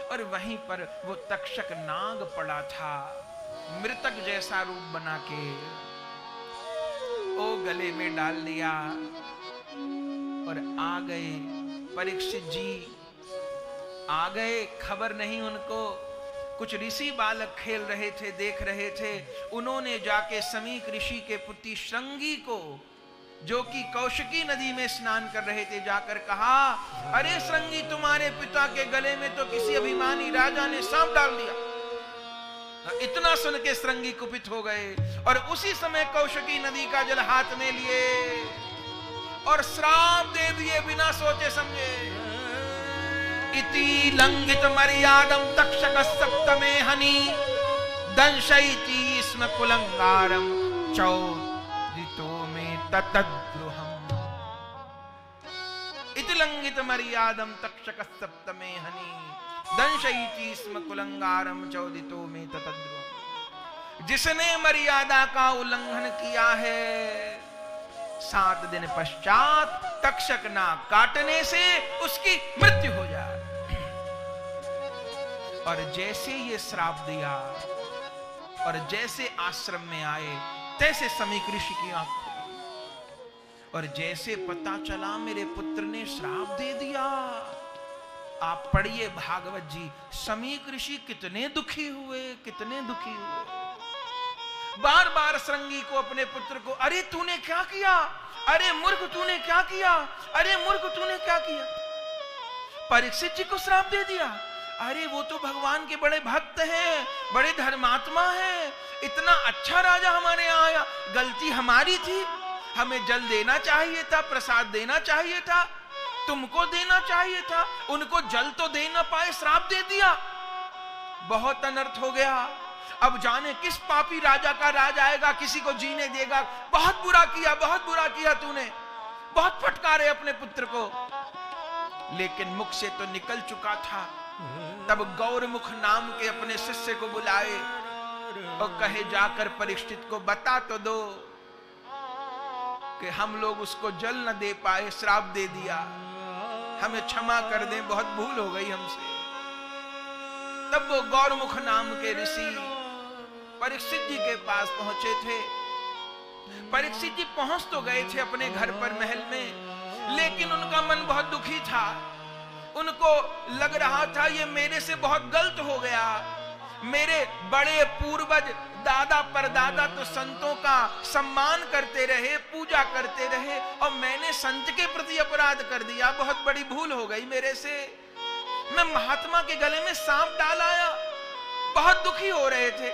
और वहीं पर वो तक्षक नाग पड़ा था, मृतक जैसा रूप बना के ओ गले में डाल लिया। और आ गए परीक्षित जी, आ गए, खबर नहीं उनको। कुछ ऋषि बालक खेल रहे थे, देख रहे थे। उन्होंने जाके समीक ऋषि के पुत्री श्रृंगी को, जो कि कौशिकी नदी में स्नान कर रहे थे, जाकर कहा, अरे श्रृंगी, तुम्हारे पिता के गले में तो किसी अभिमानी राजा ने सांप डाल दिया। इतना सुन के श्रृंगी कुपित हो गए और उसी समय कौशिकी नदी का जल हाथ में लिए और श्राप दे दिए बिना सोचे समझे। इति लंघित मर्यादम तक्षक सप्तमे हनि दंशयति स्म कुलंगारम चौदितो में ततद्रुहम्। इति लंघित मर्यादम तक्षक सप्तमे हनि दंशयति स्म कुलंगारम चौदितो में ततद्रुहम्। जिसने मर्यादा का उल्लंघन किया है, 7 दिन पश्चात तक्षक नाग काटने से उसकी मृत्यु हो जाए। और जैसे ये श्राप दिया और जैसे आश्रम में आए, तैसे समीक ऋषि की आंख खुली। और जैसे पता चला मेरे पुत्र ने श्राप दे दिया, आप पढ़िए भागवत जी, समीक ऋषि कितने दुखी हुए, कितने दुखी हुए। बार बार श्रृंगी को, अपने पुत्र को, अरे तूने क्या किया, अरे मूर्ख तूने क्या किया, अरे मूर्ख तूने क्या किया। परीक्षित जी को श्राप दे दिया, अरे वो तो भगवान के बड़े भक्त हैं, बड़े धर्मात्मा हैं, इतना अच्छा राजा हमारे यहाँ आया, गलती हमारी थी, हमें जल देना चाहिए था, प्रसाद देना चाहिए था, तुमको देना चाहिए था, उनको जल तो दे ना पाए, श्राप दे दिया, बहुत अनर्थ हो गया। अब जाने किस पापी राजा का राज आएगा, किसी को जीने देगा। बहुत बुरा किया, बहुत बुरा किया तूने, बहुत फटकारे अपने पुत्र को। लेकिन मुख से तो निकल चुका था। तब गौरमुख नाम के अपने शिष्य को बुलाए और कहे, जाकर परीक्षित को बता तो दो कि हम लोग उसको जल न दे पाए, श्राप दे दिया, हमें क्षमा कर दें, बहुत भूल हो गई हमसे। तब वो गौरमुख नाम के ऋषि परीक्षित जी के पास पहुंचे थे। परीक्षित जी पहुंच तो गए थे अपने घर पर, महल में, लेकिन उनका मन बहुत दुखी था। उनको लग रहा था ये मेरे से बहुत गलत हो गया। मेरे बड़े पूर्वज, दादा परदादा तो संतों का सम्मान करते रहे, पूजा करते रहे, और मैंने संत के प्रति अपराध कर दिया, बहुत बड़ी भूल हो गई मेरे से। मैं महात्मा के गले में सांप डाल आया। बहुत दुखी हो रहे थे,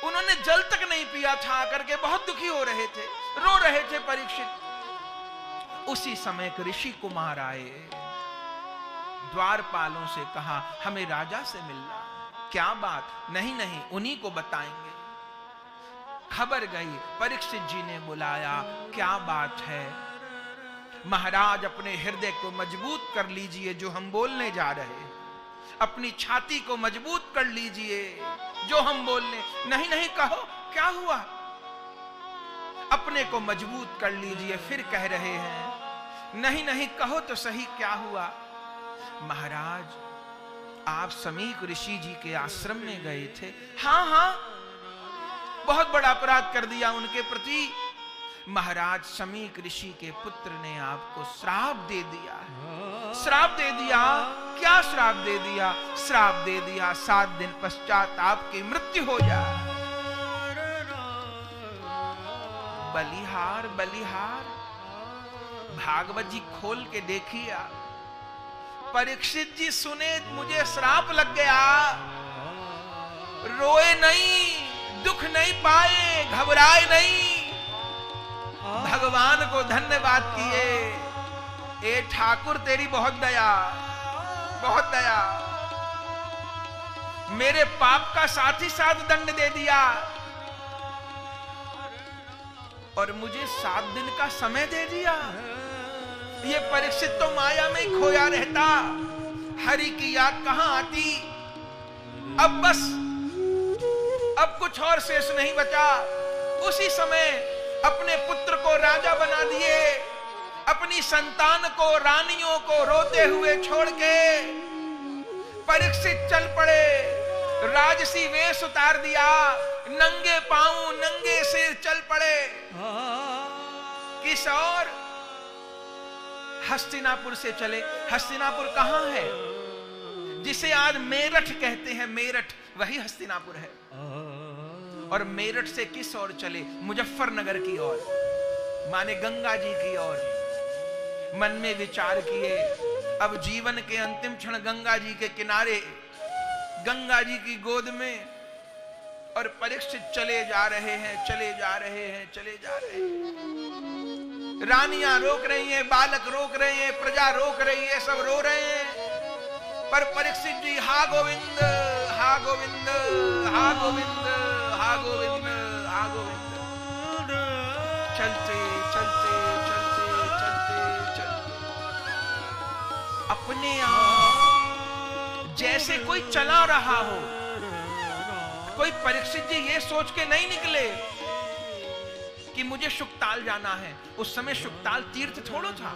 उन्होंने जल तक नहीं पिया था, करके बहुत दुखी हो रहे थे, रो रहे थे परीक्षित। उसी समय एक ऋषि कुमार आए, द्वारपालों से कहा, हमें राजा से मिलना। क्या बात? नहीं नहीं, उन्हीं को बताएंगे। खबर गई, परीक्षित जी ने बुलाया, क्या बात है? महाराज, अपने हृदय को मजबूत कर लीजिए, जो हम बोलने जा रहे हैं। अपनी छाती को मजबूत कर लीजिए, जो हम बोलने। नहीं नहीं, कहो क्या हुआ? अपने को मजबूत कर लीजिए, फिर कह रहे हैं। नहीं नहीं, कहो तो सही, क्या हुआ? महाराज, आप समीक ऋषि जी के आश्रम में गए थे। हाँ हाँ, बहुत बड़ा अपराध कर दिया उनके प्रति। महाराज, समीक ऋषि के पुत्र ने आपको श्राप दे दिया। श्राप दे दिया? क्या श्राप दे दिया? श्राप दे दिया 7 दिन पश्चात आपकी मृत्यु हो जाए। बलिहार बलिहार, भागवत जी खोल के देखिए आप। परीक्षित जी सुने, मुझे श्राप लग गया, रोए नहीं, दुख नहीं पाए, घबराए नहीं, भगवान को धन्यवाद किए। ए ठाकुर, तेरी बहुत दया, बहुत दया। मेरे पाप का साथ ही साथ दंड दे दिया और मुझे 7 दिन का समय दे दिया। ये परीक्षित तो माया में ही खोया रहता, हरि की याद कहां आती। अब बस, अब कुछ और शेष नहीं बचा। उसी समय अपने पुत्र को राजा बना दिए अपनी संतान को, रानियों को रोते हुए छोड़ के परीक्षित चल पड़े। राजसी वेश उतार दिया, नंगे पांव नंगे सिर चल पड़े। किस और? हस्तिनापुर से चले। हस्तिनापुर कहां है? जिसे आज मेरठ कहते हैं, मेरठ वही हस्तिनापुर है। और मेरठ से किस ओर चले? मुजफ्फरनगर की ओर, माने गंगा जी की ओर। मन में विचार किए, अब जीवन के अंतिम क्षण गंगा जी के किनारे, गंगा जी की गोद में, और परीक्षित चले जा रहे हैं, चले जा रहे हैं, चले जा रहे हैं। रानियां रोक रही हैं, बालक रोक रहे हैं, प्रजा रोक रही है, सब रो रहे हैं। पर परीक्षित जी हा गोविंद, हा गोविंद, हा गोविंद, हा गोविंद, हा गोविंद, चलते चलते चलते चलते चलते अपने आप जैसे कोई चला रहा हो। कोई परीक्षित जी ये सोच के नहीं निकले कि मुझे शुकताल जाना है। उस समय शुकताल तीर्थ थोड़ो था,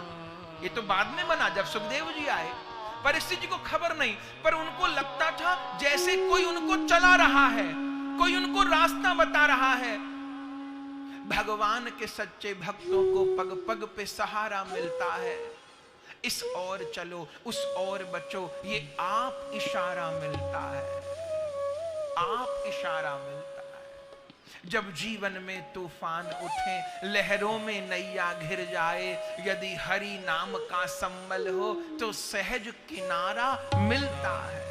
ये तो बाद में बना जब सुखदेव जी आए। परीक्षित जी को खबर नहीं, पर उनको लगता था जैसे कोई उनको चला रहा है, कोई उनको रास्ता बता रहा है। भगवान के सच्चे भक्तों को पग पग पे सहारा मिलता है। इस ओर चलो, उस ओर बचो, ये आप इशारा मिलता है, आप इशारा मिलता है। जब जीवन में तूफान उठे, लहरों में नैया घिर जाए, यदि हरि नाम का संबल हो तो सहज किनारा मिलता है।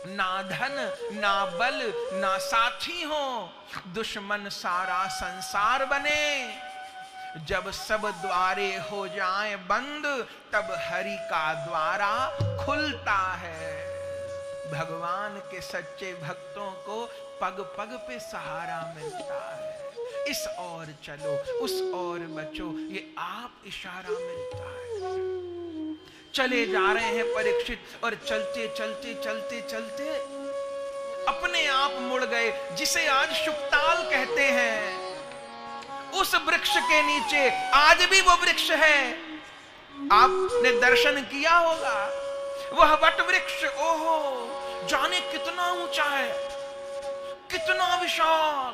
ना धन ना बल ना साथी हो, दुश्मन सारा संसार बने। जब सब द्वारे हो जाएं बंद, तब हरि का द्वारा खुलता है। भगवान के सच्चे भक्तों को पग पग पे सहारा मिलता है। इस ओर चलो, उस ओर बचो, ये आप इशारा मिलता है। चले जा रहे हैं परीक्षित, और चलते चलते चलते चलते अपने आप मुड़ गए। जिसे आज शुकताल कहते हैं, उस वृक्ष के नीचे आज भी वो वृक्ष है। आपने दर्शन किया होगा, वह वट वृक्ष, ओहो जाने कितना ऊंचा है, कितना विशाल।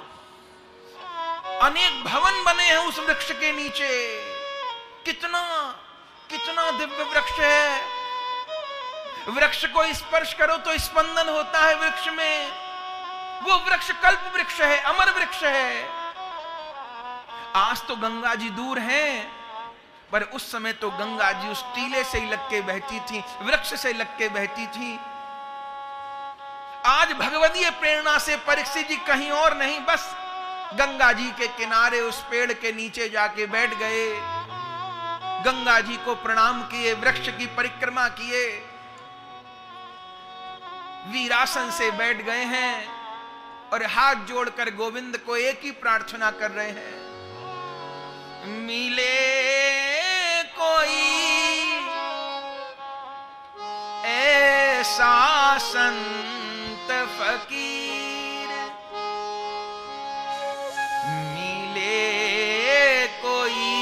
अनेक भवन बने हैं उस वृक्ष के नीचे। कितना कितना दिव्य वृक्ष है। वृक्ष को स्पर्श करो तो स्पंदन होता है वृक्ष में। वो वृक्ष कल्प वृक्ष है, अमर वृक्ष है। आज तो गंगा जी दूर हैं, पर उस समय तो गंगा जी उस टीले से ही लग के बहती थी, वृक्ष से लग के बहती थी। आज भगवदीय प्रेरणा से परीक्षित जी कहीं और नहीं, बस गंगा जी के किनारे उस पेड़ के नीचे जाके बैठ गए। गंगा जी को प्रणाम किए, वृक्ष की परिक्रमा किए, वीरासन से बैठ गए हैं और हाथ जोड़कर गोविंद को एक ही प्रार्थना कर रहे हैं, मिले कोई ऐसा संत फकीर, मिले कोई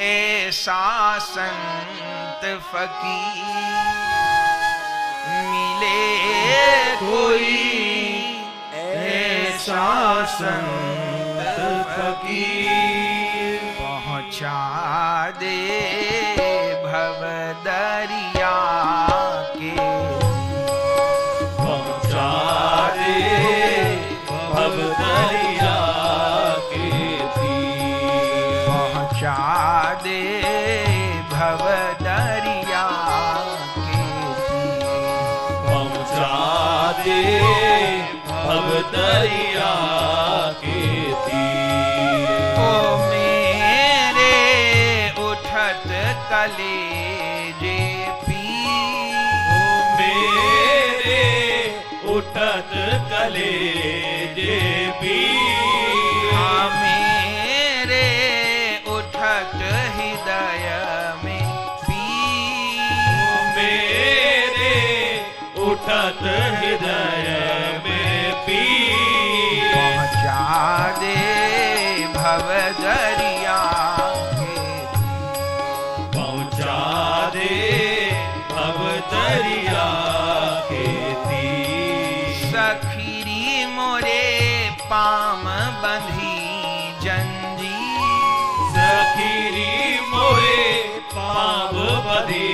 ऐसा संत फकीर, मिले कोई ऐसा संत फकीर, पहुंचा दे भवदरिया के, पहुंचा दे भवदरिया के तीर, पहुंचा दे भवदरिया के तीर, पहुंचा दे भवदरिया के तीर। ओ मेरे उठत कलेजे पीर, मेरे उठत कलेजे पीर, हाँ मेरे उठत हृदय में पीर, मेरे उठत हृदय में पीर, पहुंचा दे भवदरिया सखीरी मोरे पाम बंधी जंजीर। सखीरी मोरे पाव बंधी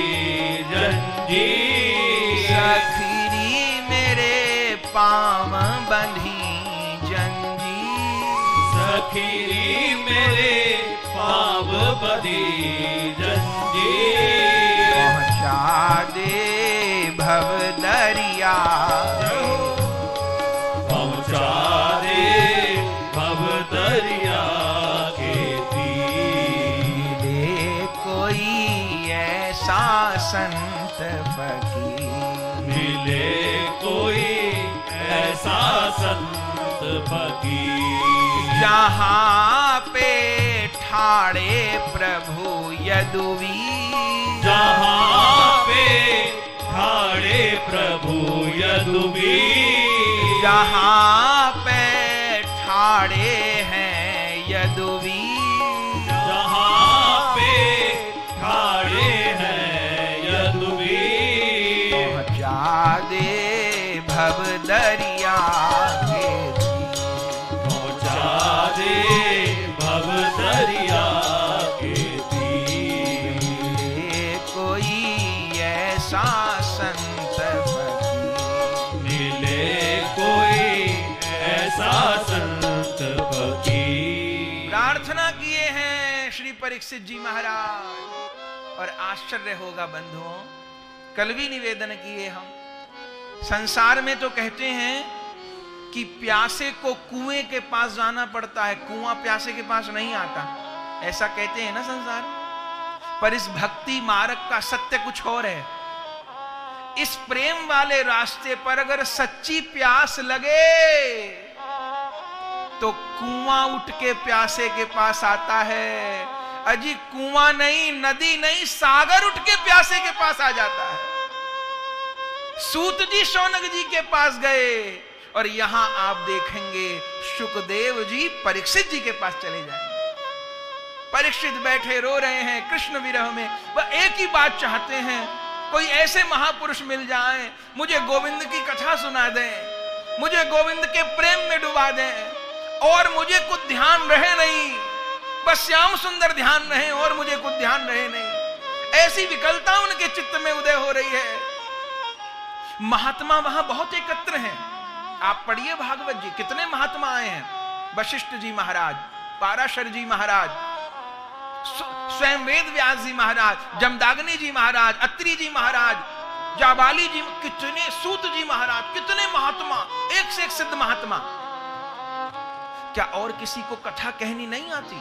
जंजीर। सखीरी मेरे पाम बंधी जंजीर। सखीरी मेरे पाव बंधी जंजीर। पहुँचा दे भव दरिया। पहुँचा दे भव दरिया के तीर। मिले कोई ऐसा संत फकीर। मिले कोई ऐसा संत फकीर। जहाँ पे ठाड़े प्रभु यदुवीर। जहाँ पे ठाड़े प्रभु यदुवीर। जहाँ पे ठाड़े हैं यदुवीर। जहाँ पे ठाड़े हैं यदुवीर। पहुँचा दे भव दरिया के तीर। पहुँचा दे भव दरिया के तीर। मिले कोई ऐसा संत फकीर। मिले कोई ऐसा संत फकीर। प्रार्थना किए हैं श्री परीक्षित जी महाराज, और आश्चर्य होगा बंधुओं, कल भी निवेदन किए हम। संसार में तो कहते हैं कि प्यासे को कुएं के पास जाना पड़ता है, कुआं प्यासे के पास नहीं आता, ऐसा कहते हैं ना संसार। पर इस भक्ति मार्ग का सत्य कुछ और है। इस प्रेम वाले रास्ते पर अगर सच्ची प्यास लगे तो कुआं उठ के प्यासे के पास आता है। अजी कुआं नहीं, नदी नहीं, सागर उठ के प्यासे के पास आ जाता है। सूत जी शौनक जी के पास गए और यहां आप देखेंगे शुकदेव जी परीक्षित जी के पास चले जाएंगे। परीक्षित बैठे रो रहे हैं कृष्ण विरह में, वह एक ही बात चाहते हैं, कोई ऐसे महापुरुष मिल जाएं, मुझे गोविंद की कथा सुना दें, मुझे गोविंद के प्रेम में डुबा दें, और मुझे कुछ ध्यान रहे नहीं, बस श्याम सुंदर ध्यान रहे और मुझे कुछ ध्यान रहे नहीं। ऐसी विकलता उनके चित्त में उदय हो रही है। महात्मा वहां बहुत एकत्र हैं। आप पढ़िए भागवत जी, कितने महात्मा आए हैं। वशिष्ठ जी महाराज, पाराशर जी महाराज, स्वयं वेद व्यास जी महाराज, जमदाग्नि जी महाराज, अत्रि जी महाराज, जाबाली जी, कितने सूत जी महाराज, कितने महात्मा, एक से एक सिद्ध महात्मा। क्या और किसी को कथा कहनी नहीं आती?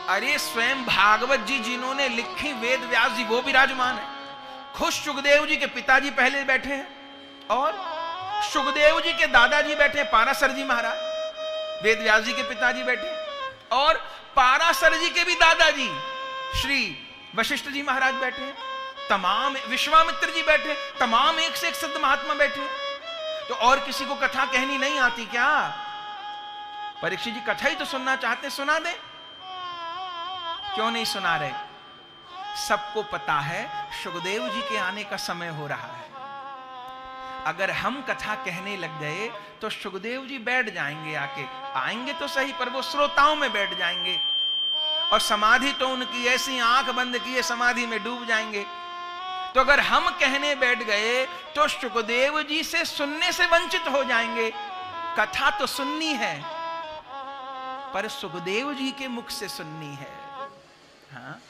अरे स्वयं भागवत जी जिन्होंने लिखी, वेद व्यास जी, वो विराजमान है। खुद सुखदेव जी के पिताजी पहले बैठे हैं, और सुखदेव जी के दादाजी बैठे, पाराशर जी महाराज, वेद व्यास जी के पिताजी बैठे, और पाराशर जी के भी दादाजी श्री वशिष्ठ जी महाराज बैठे, तमाम विश्वामित्र जी बैठे, तमाम एक से एक सिद्ध महात्मा बैठे। तो और किसी को कथा कहनी नहीं आती क्या? परीक्षित जी कथा ही तो सुनना चाहते, सुना दे। क्यों नहीं सुना रहे? सबको पता है सुखदेव जी के आने का समय हो रहा है। अगर हम कथा कहने लग गए तो सुखदेव जी बैठ जाएंगे, आके आएंगे तो सही, पर वो श्रोताओं में बैठ जाएंगे, और समाधि तो उनकी ऐसी आंख बंद किए समाधि में डूब जाएंगे। तो अगर हम कहने बैठ गए तो सुखदेव जी से सुनने से वंचित हो जाएंगे। कथा तो सुननी है, पर सुखदेव जी के मुख से सुननी है। हाँ?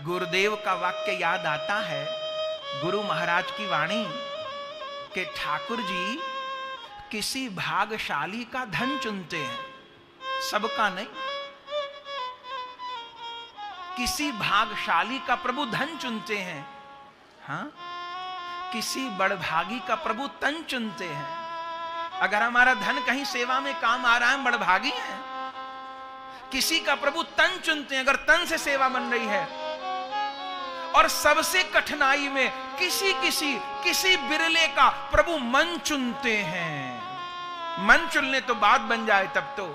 गुरुदेव का वाक्य याद आता है, गुरु महाराज की वाणी के ठाकुर जी किसी भागशाली का धन चुनते हैं, सबका नहीं। किसी भागशाली का प्रभु धन चुनते हैं, हाँ? किसी बड़भागी का प्रभु तन चुनते हैं। अगर हमारा धन कहीं सेवा में काम आ रहा है, हम बड़भागी हैं। किसी का प्रभु तन चुनते हैं, अगर तन से सेवा बन रही है। और सबसे कठिनाई में किसी बिरले का प्रभु मन चुनते हैं। मन चुनने तो बात बन जाए तब तो।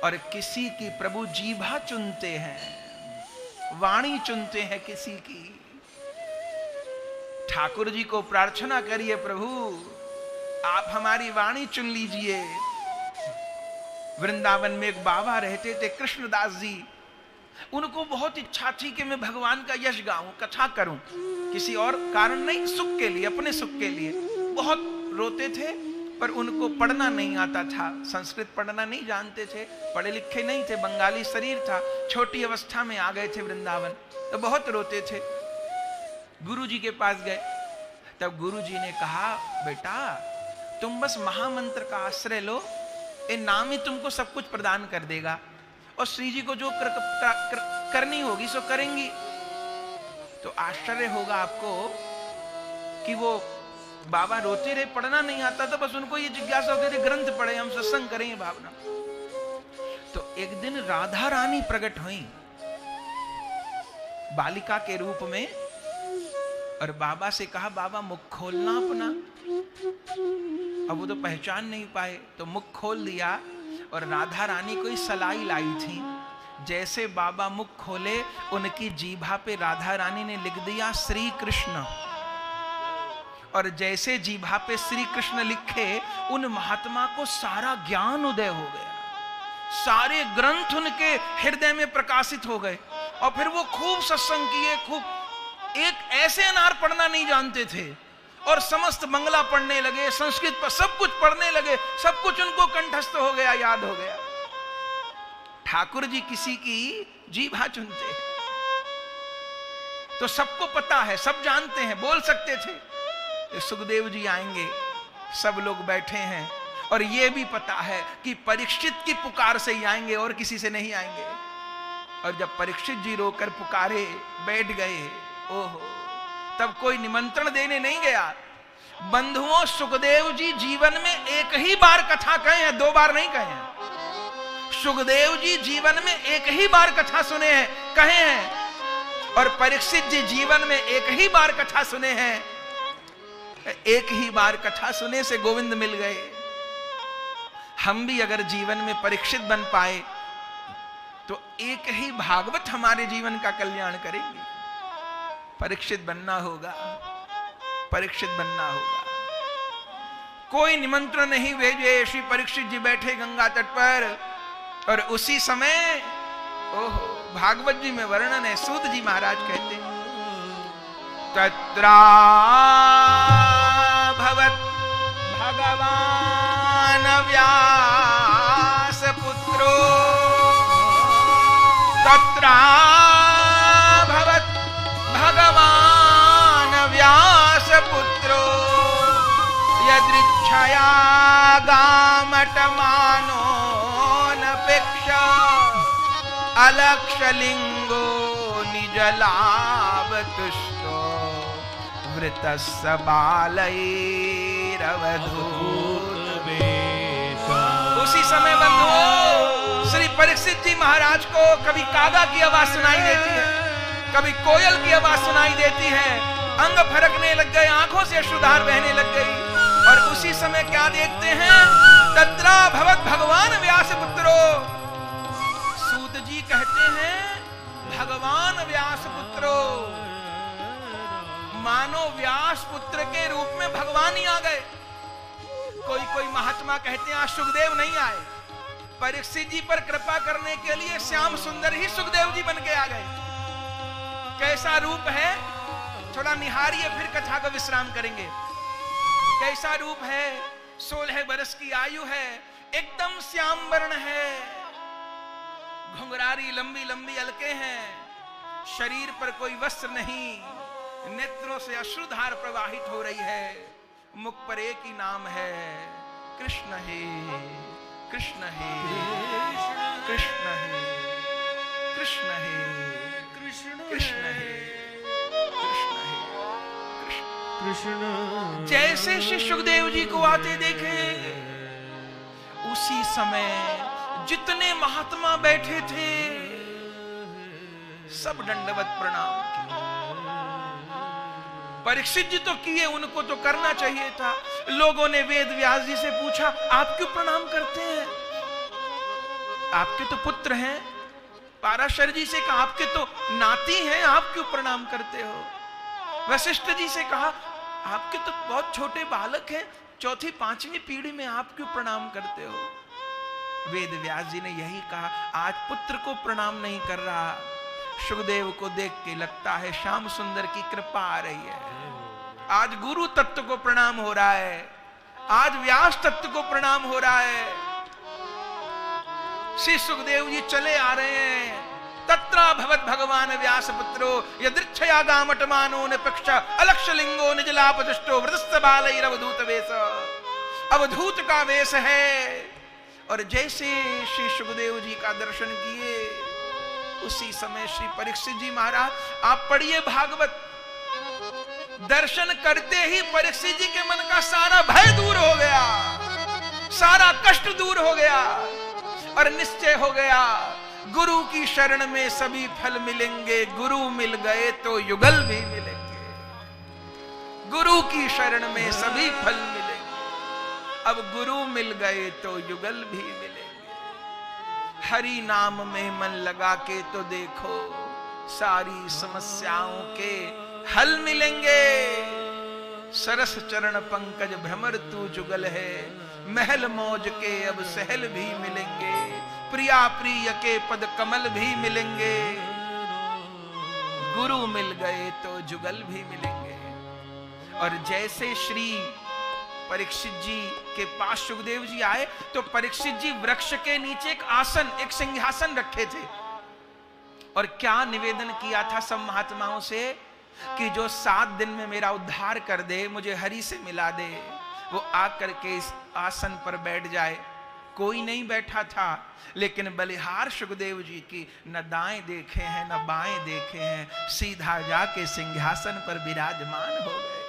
और किसी की प्रभु जीभा चुनते हैं, वाणी चुनते हैं किसी की। ठाकुर जी को प्रार्थना करिए, प्रभु आप हमारी वाणी चुन लीजिए। वृंदावन में एक बाबा रहते थे, कृष्णदास जी। उनको बहुत इच्छा थी कि मैं भगवान का यश गाऊं, कथा करूं, किसी और कारण नहीं, सुख के लिए, अपने सुख के लिए। बहुत रोते थे, पर उनको पढ़ना नहीं आता था, संस्कृत पढ़ना नहीं जानते थे, पढ़े लिखे नहीं थे, बंगाली शरीर था, छोटी अवस्था में आ गए थे वृंदावन, तो बहुत रोते थे। गुरु जी के पास गए, तब गुरु जी ने कहा, बेटा तुम बस महामंत्र का आश्रय लो, ये नाम ही तुमको सब कुछ प्रदान कर देगा, और श्री जी को जो करनी होगी सो करेंगी। तो आश्चर्य होगा आपको कि वो बाबा रोते रहे, पढ़ना नहीं आता था, बस उनको ये जिज्ञासा होती थी ग्रंथ पढ़े, हम सत्संग करें भावना। तो एक दिन राधा रानी प्रकट हुई बालिका के रूप में, और बाबा से कहा, बाबा मुख खोलना अपना। अब वो तो पहचान नहीं पाए, तो मुख खोल दिया, और राधा रानी कोई सलाई लाई थी। जैसे बाबा मुख खोले, उनकी जीभा पे राधा रानी ने लिख दिया श्री कृष्ण, और जैसे जीभा पे श्री कृष्ण लिखे, उन महात्मा को सारा ज्ञान उदय हो गया, सारे ग्रंथ उनके हृदय में प्रकाशित हो गए। और फिर वो खूब सत्संग किए, खूब। एक ऐसे अनार पढ़ना नहीं जानते थे, और समस्त मंगला पढ़ने लगे, संस्कृत पर सब कुछ पढ़ने लगे, सब कुछ उनको कंठस्थ हो गया, याद हो गया। ठाकुर जी किसी की जीभा चुनते हैं, तो सबको पता है, सब जानते हैं, बोल सकते थे सुखदेव जी आएंगे, सब लोग बैठे हैं, और ये भी पता है कि परीक्षित की पुकार से ही आएंगे, और किसी से नहीं आएंगे। और जब परीक्षित जी रोकर पुकारे, बैठ गए, ओहो, तब कोई निमंत्रण देने नहीं गया। बंधुओं, सुखदेव जी जीवन में एक ही बार कथा कहे हैं, 2 बार नहीं कहे हैं। सुखदेव जी जीवन में एक ही बार कथा सुने हैं, कहे हैं, और परीक्षित जी जीवन में एक ही बार कथा सुने हैं। एक ही बार कथा सुने से गोविंद मिल गए। हम भी अगर जीवन में परीक्षित बन पाए, तो एक ही भागवत हमारे जीवन का कल्याण करेंगे। परीक्षित बनना होगा, परीक्षित बनना होगा। कोई निमंत्रण नहीं भेजे, श्री परीक्षित जी बैठे गंगा तट पर, और उसी समय, ओहो, भागवत जी में वर्णन है, सूत जी महाराज कहते हैं, तत्रा भवत भगवान व्यास पुत्रो, तत्रा भवत भगवान व्यास पुत्रो, यदृच्छया गामटमानो नपेक्षा, अलक्षलिंगो निजलाभ तुष्टो, वृतस्य बालैरवधूत वेशा। उसी समय बंधुओं, श्री परीक्षित जी महाराज को कभी कागा की आवाज सुनाई देती है, कभी कोयल की आवाज सुनाई देती है, अंग फरकने लग गए, आंखों से अश्रुधार बहने लग गई, और उसी समय क्या देखते हैं, तत्रा भवत भगवान व्यास पुत्रो। सूत जी कहते हैं, भगवान व्यास पुत्रो, मानो व्यास पुत्र के रूप में भगवान ही आ गए। कोई महात्मा कहते हैं आज सुखदेव नहीं आए, परीक्षित जी पर कृपा करने के लिए श्याम सुंदर ही सुखदेव जी बन के आ गए। कैसा रूप है, थोड़ा निहारिए, फिर कथा को विश्राम करेंगे। कैसा रूप है, 16 वर्ष की आयु है, एकदम श्याम वर्ण है, घुंघरारी लंबी लंबी अलके हैं, शरीर पर कोई वस्त्र नहीं, नेत्रों से अश्रुधार प्रवाहित हो रही है, मुख पर एक ही नाम है, कृष्ण है, कृष्ण है, कृष्ण है, कृष्ण है, कृष्ण है, कृष्ण है, कृष्ण। जैसे श्री सुखदेव जी को आते देखे, उसी समय जितने महात्मा बैठे थे, सब दंडवत प्रणाम किए। परीक्षित जी तो किए, उनको तो करना चाहिए था। लोगों ने वेद व्यास जी से पूछा, आप क्यों प्रणाम करते हैं, आपके तो पुत्र हैं। पाराशर जी से कहा, आपके तो नाती हैं, आप क्यों प्रणाम करते हो। वशिष्ठ जी से कहा, आपके तो बहुत छोटे बालक हैं, चौथी पांचवी पीढ़ी में आप क्यों प्रणाम करते हो? वेद व्यास जी ने यही कहा, आज पुत्र को प्रणाम नहीं कर रहा, सुखदेव को देख के लगता है श्याम सुंदर की कृपा आ रही है। आज गुरु तत्व को प्रणाम हो रहा है, आज व्यास तत्व को प्रणाम हो रहा है। श्री सुखदेव जी चले आ रहे हैं। तत्रा भवत भगवान व्यास पुत्रो यदृच्छया गामटमानो निपक्ष अलक्ष लिंगो निजलापदुष्टो वृतस्थ बालैरवधूत वेश। अवधूत का वेश है। और जैसे श्री सुखदेव जी का दर्शन किए, उसी समय श्री परीक्षित जी महाराज आप पढ़िए भागवत। दर्शन करते ही परीक्षित जी के मन का सारा भय दूर हो गया, सारा कष्ट दूर हो गया और निश्चय हो गया, गुरु की शरण में सभी फल मिलेंगे। गुरु मिल गए तो युगल भी मिलेंगे। गुरु की शरण में सभी फल मिलेंगे। अब गुरु मिल गए तो युगल भी मिलेंगे। हरि नाम में मन लगा के तो देखो, सारी समस्याओं के हल मिलेंगे। सरस चरण पंकज भ्रमर तू जुगल है, महल मौज के अब सहल भी मिलेंगे। प्रिया प्रिय के पद कमल भी मिलेंगे। गुरु मिल गए तो जुगल भी मिलेंगे। और जैसे श्री परीक्षित जी के पास सुखदेव जी आए तो परीक्षित जी वृक्ष के नीचे एक आसन, एक सिंहासन रखे थे और क्या निवेदन किया था सब महात्माओं से कि जो 7 दिन में मेरा उद्धार कर दे, मुझे हरि से मिला दे, वो आकर के इस आसन पर बैठ जाए। कोई नहीं बैठा था, लेकिन बलिहार सुखदेव जी की न दाएं देखे हैं न बाएं देखे हैं, सीधा जाके सिंहासन पर विराजमान हो गए।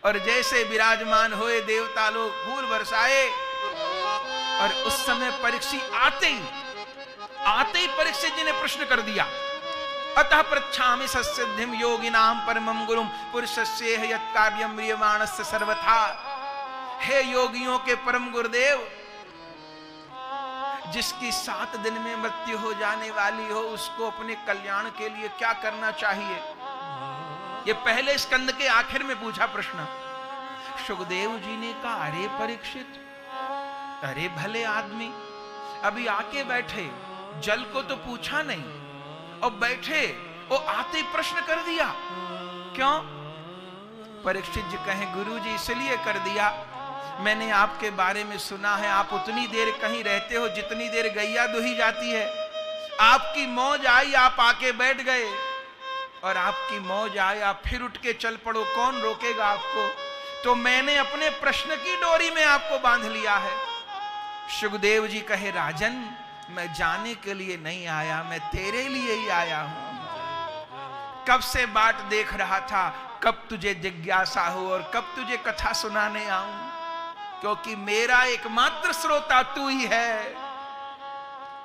और जैसे विराजमान हुए देवता लोग फूल बरसाए। और उस समय परीक्षित आते ही परीक्षित जी ने प्रश्न कर दिया, अतः पृच्छामि ससिद्धिम योगिनाम परमं गुरुम पुरुषस्य यत् कार्यं म्रियमाणस्य सर्वथा। हे योगियों के परम गुरुदेव, जिसकी 7 दिन में मृत्यु हो जाने वाली हो, उसको अपने कल्याण के लिए क्या करना चाहिए? ये पहले स्कंद के आखिर में पूछा प्रश्न। सुखदेव जी ने कहा, अरे परीक्षित, अरे भले आदमी, अभी आके बैठे, जल को तो पूछा नहीं और बैठे और आते प्रश्न कर दिया। क्यों? परीक्षित जी कहे, गुरु जी इसलिए कर दिया, मैंने आपके बारे में सुना है, आप उतनी देर कहीं रहते हो जितनी देर गैया दुही जाती है। आपकी मौज आई, आप आके बैठ गए, और आपकी मौज आई, आप फिर उठ के चल पड़ो, कौन रोकेगा आपको? तो मैंने अपने प्रश्न की डोरी में आपको बांध लिया है। सुखदेव जी कहे, राजन, मैं जाने के लिए नहीं आया, मैं तेरे लिए ही आया हूं। कब से बाट देख रहा था, कब तुझे जिज्ञासा हो और कब तुझे कथा सुनाने आऊं, क्योंकि मेरा एकमात्र श्रोता तू ही है।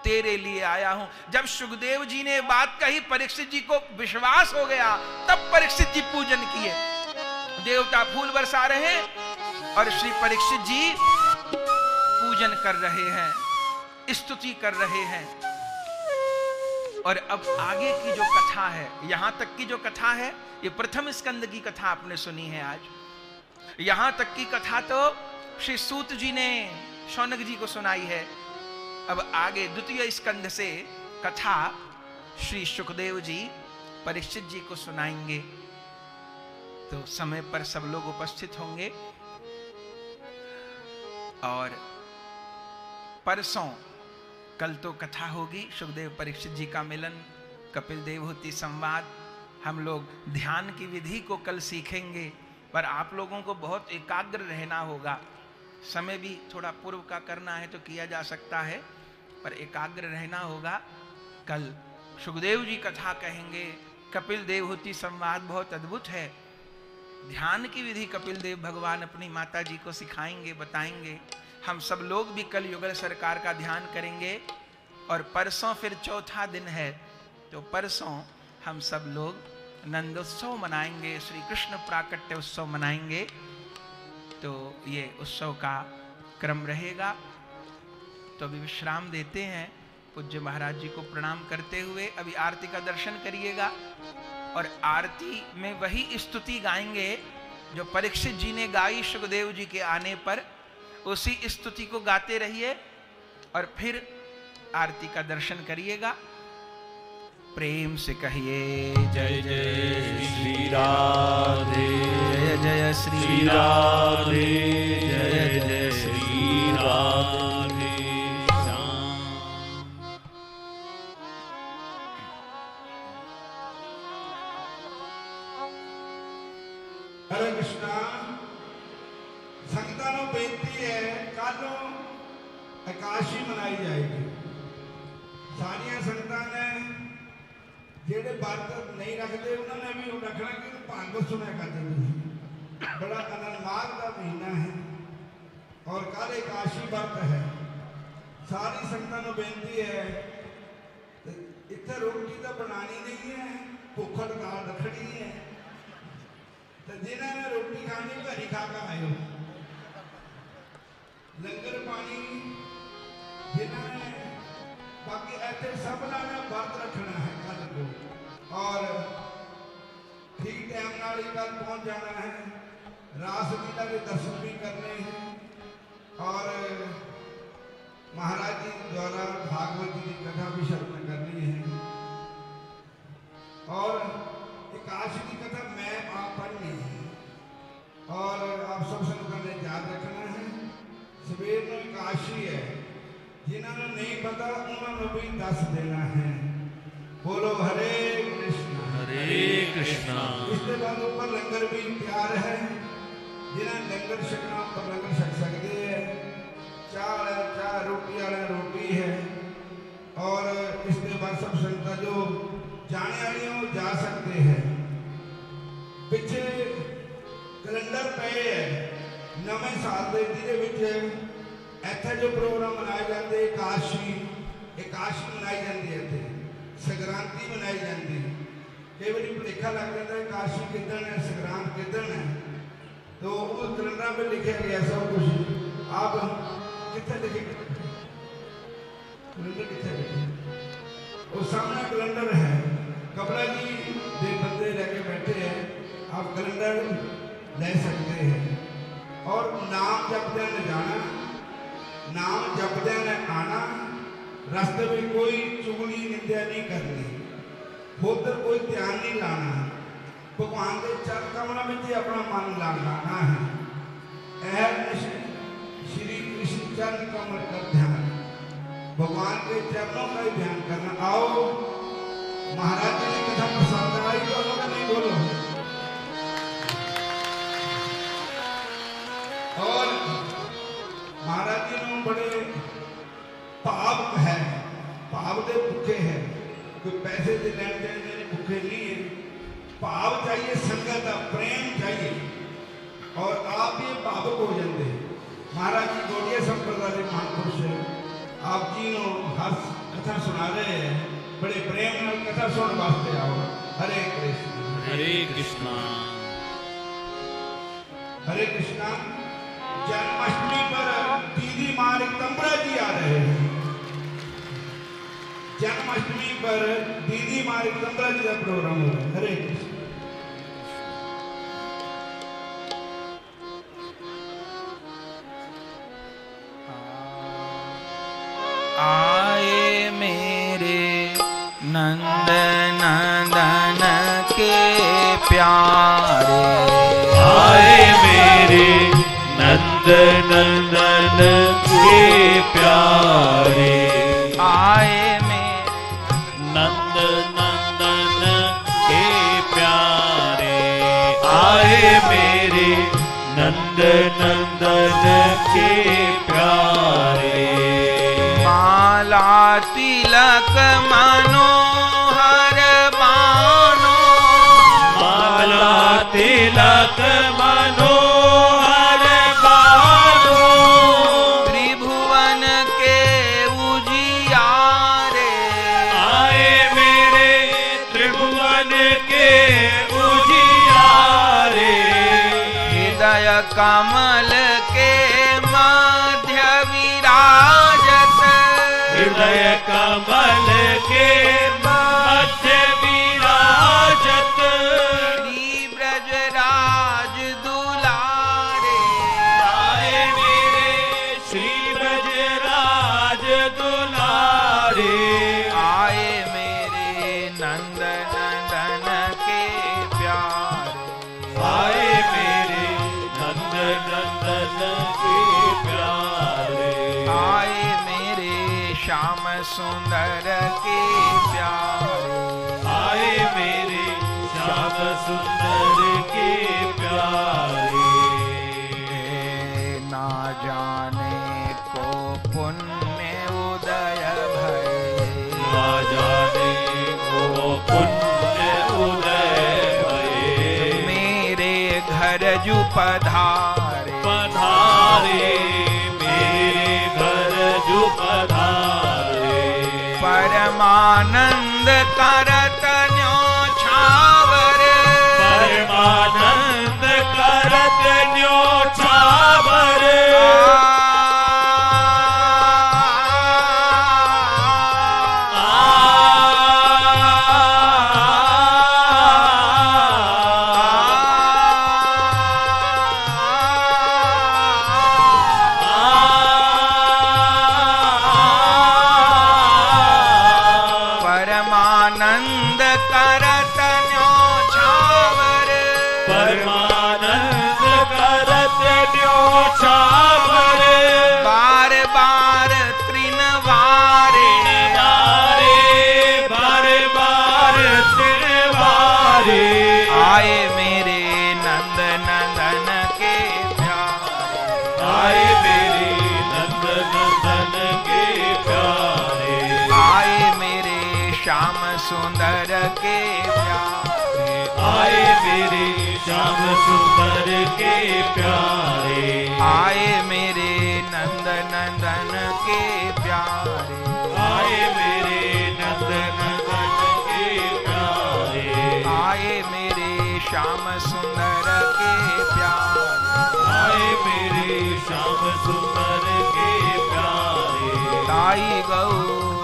तेरे लिए आया हूं। जब सुखदेव जी ने बात कही, परीक्षित जी को विश्वास हो गया, तब परीक्षित जी पूजन किए। देवता फूल बरसा रहे हैं और श्री परीक्षित जी पूजन कर रहे हैं, स्तुति कर रहे हैं। और अब आगे की जो कथा है, यहां तक की जो कथा है, ये प्रथम स्कंद की कथा आपने सुनी है आज। यहां तक की कथा तो श्री सूत जी ने शौनक जी को सुनाई है। अब आगे द्वितीय स्कंद से कथा श्री सुखदेव जी परीक्षित जी को सुनाएंगे। तो समय पर सब लोग उपस्थित होंगे। और परसों, कल तो कथा होगी, सुखदेव परीक्षित जी का मिलन, कपिल देवहूति संवाद। हम लोग ध्यान की विधि को कल सीखेंगे, पर आप लोगों को बहुत एकाग्र रहना होगा। समय भी थोड़ा पूर्व का करना है तो किया जा सकता है, पर एकाग्र रहना होगा। कल सुखदेव जी कथा कहेंगे, कपिल देवहूति संवाद बहुत अद्भुत है। ध्यान की विधि कपिल देव भगवान अपनी माता जी को सिखाएंगे, बताएंगे। हम सब लोग भी कल युगल सरकार का ध्यान करेंगे। और परसों फिर चौथा दिन है, तो परसों हम सब लोग नंदोत्सव मनाएंगे, श्री कृष्ण प्राकट्य उत्सव मनाएंगे। तो ये उत्सव का क्रम रहेगा। तो अभी विश्राम देते हैं। पूज्य महाराज जी को प्रणाम करते हुए अभी आरती का दर्शन करिएगा। और आरती में वही स्तुति गाएंगे जो परीक्षित जी ने गाई सुखदेव जी के आने पर। उसी स्तुति को गाते रहिए और फिर आरती का दर्शन करिएगा। प्रेम से कहिए जय जय श्री राधे, जय जय श्री राधे, जय जय श्री राधे। हरे कृष्णा। संगतां नूं बेनती है, कल नूं एकादशी मनाई जाएगी। सारिया संगतां ने जेड़े व्रत नहीं रखते उन्होंने भी रखना कि भागवत सुनिया करते थे। बड़ा आनंद माघ का महीना है और कल एकादशी व्रत है। सारी संगतां नूं बेनती है, इत्थे रोटी तो बनानी नहीं है, भुख हड़ताल रखनी है। तो जिन्होंने रोटी खानी घरी खा के आयो। लंगर पानी जिन्होंने, बाकी ऐसे सब ने व्रत रखना है कल को और ठीक टाइम नाल ही कल पहुंच जाना है। रासलीला के दर्शन भी करने हैं और महाराज जी द्वारा भागवत जी की कथा भी श्रवण करनी है और एकादशी की कथा मैं आप पढ़नी है और आप सब संगतां ने याद रखना है। सवेर को एकादशी है, जिन्होंने नहीं पता उन्होंने भी दस देना है। बोलो हरे कृष्णा, हरे कृष्णा। इसके बाद ऊपर लंगर भी तैयार है, जिन्हें लंगर छकना पर लंगर छक सकते हैं। चार रोटी वाला रोटी है और इसके बाद सब संगतां जो जाने वाली हो जा सकते हैं। पिछे कैलेंडर पे है नवे साल के जिहदे इत्थे जो प्रोग्राम मनाए जाते, एकादशी मनाई जाती है, इत्थे संक्रांति मनाई जाती। कई बार भुलेखा लग जाता है एकादशी किदन है, संक्रांत किदन है, तो उस कैलेंडर पे लिखा गया सब कुछ। आप कितने लिखे कैलेंडर कितने लिखे? वो सामने कैलेंडर है, कपड़ा जी दे बंदे लेके बैठे हैं, आप कैलेंडर ले सकते हैं और नाम जपदे न जाना, नाम जपदे न आना। रास्ते में कोई चुगली निंदा नहीं करनी, उधर कोई ध्यान नहीं लाना, भगवान के चरण कमलों में ही अपना मन लाना है। श्री कृष्ण चरण कमल का ध्यान, भगवान के चरणों का ही ध्यान करना। आओ महाराज जी की कथा पसंद आई तो लोग नहीं बोलो। और महाराज जी ने बड़े भाव है, भाव के भुखे है, कोई पैसे के लेन देन के भुखे नहीं है। भाव चाहिए, संगत का प्रेम चाहिए और आप ये भावुक हो जाते। महाराज जी गौड़िया संप्रदाय के महापुरुष है, आप जी नो हर कथा सुना रहे हैं, बड़े प्रेम नाल कथा सुन वास्ते आओ। हरे कृष्ण, हरे कृष्णा, हरे कृष्णा। जन्माष्टमी पर दीदी मारिक तंबरा जी आ रहे हैं। जन्माष्टमी पर दीदी मारिक तंबरा जी का प्रोग्राम हो रहा है। हरे कृष्ण। आए मेरे नंद नंदन के प्यारे, आए मेरे नंद नंदन के प्यारे, आए मेरे नंद नंदन के प्यारे, आए मेरे नंद नंदन के प्यारे। माला तिलक मनोहर बानो, माला तिलक मनोहर बानो, त्रिभुवन के उजियारे, आए मेरे त्रिभुवन के उजियारे। हृदय कमल के मध्य विराजत, हृदय कमल के मध्य विराजत, सुंदर के प्यारे, आए मेरे श्याम सुंदर के प्यारे। ना जाने को पुण्य उदय भये, ना जाने को पुण्य उदय भये। मेरे घर जु पधारे, पधारे मेरे घर जु पधारे। परमानंद करत न्योछावर, परमानंद करत न्योछावर। परमानंद करत न्योछावर, परमानंद करत न्योछावर। बार बार त्रिनवारे, बार बार त्रिनवारे। आए मेरे नंद नंदन के प्यारे, आए मेरे नंद नंदन के प्यारे। आए मेरे श्याम सुंदर के प्यारे, आए मेरे श्याम सुंदर के प्यारे। आए मेरे नंद नंदन के प्यारे, आए मेरे नंद नंदन के प्यारे। आए मेरे श्याम सुंदर के प्यारे, आए मेरे श्याम सुंदर के प्यारे। ताई गौ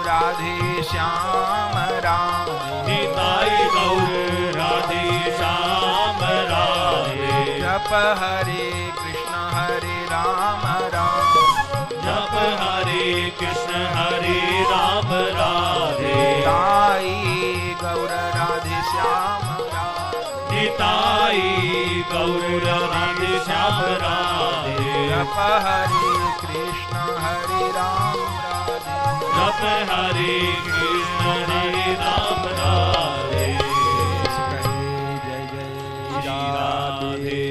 राधे श्याम राधे, निताई गौर राधे श्याम राधे। जप हरे कृष्ण हरे राम राम, जप हरे कृष्ण हरे राम राधे। ताई गौर राधे श्याम राधे, निताई गौर राधे श्याम राधे। जप हरे कृष्ण हरे राम राधे, जप हरे कृष्ण हरे राम राधे। जय जय राधे।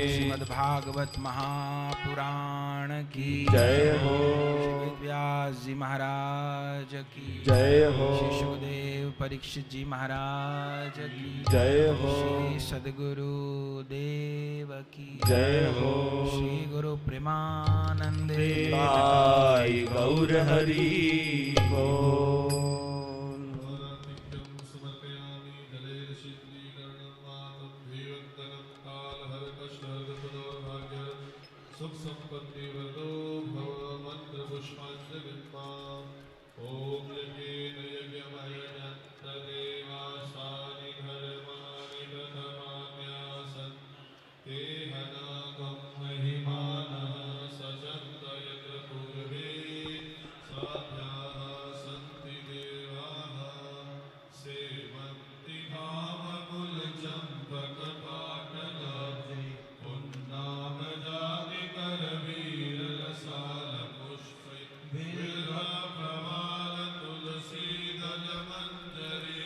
श्रीमद्भागवत महापुराण की जय हो। श्री व्यास जी महाराज की जय हो। श्री सुखदेव परीक्षित जी महाराज की जय हो। श्री सद्गुरु देव की जय हो। श्री गुरु प्रेमानंद निताई गौर हरि बोल। सुख संपत्ति वरदो भव मंत्र पुष्पांजलिर्मा। ओम यज्ञेन यज्ञमयजन्त देवासानि धर्माणि दधमान्यासन्। ते हनागं महिमानः सचन्त यत्र पूर्वे साध्याः सन्ति देवाः। सेवन्ति भावकुलचम्पकपाटलाब्धि पुन्नामजाति करवीररसाल पुष्पै। बिल्वप्रवाल तुलसी दल मंजरी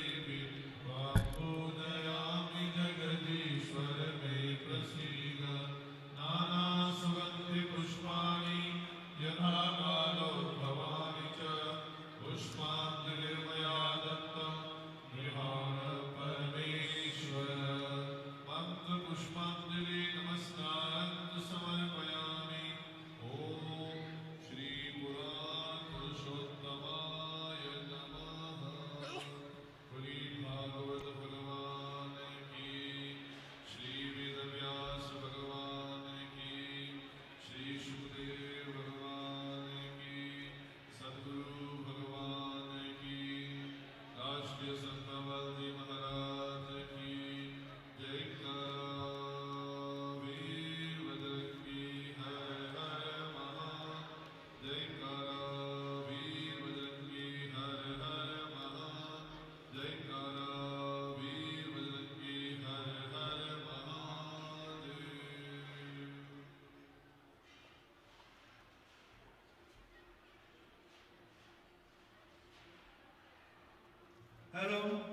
हेलो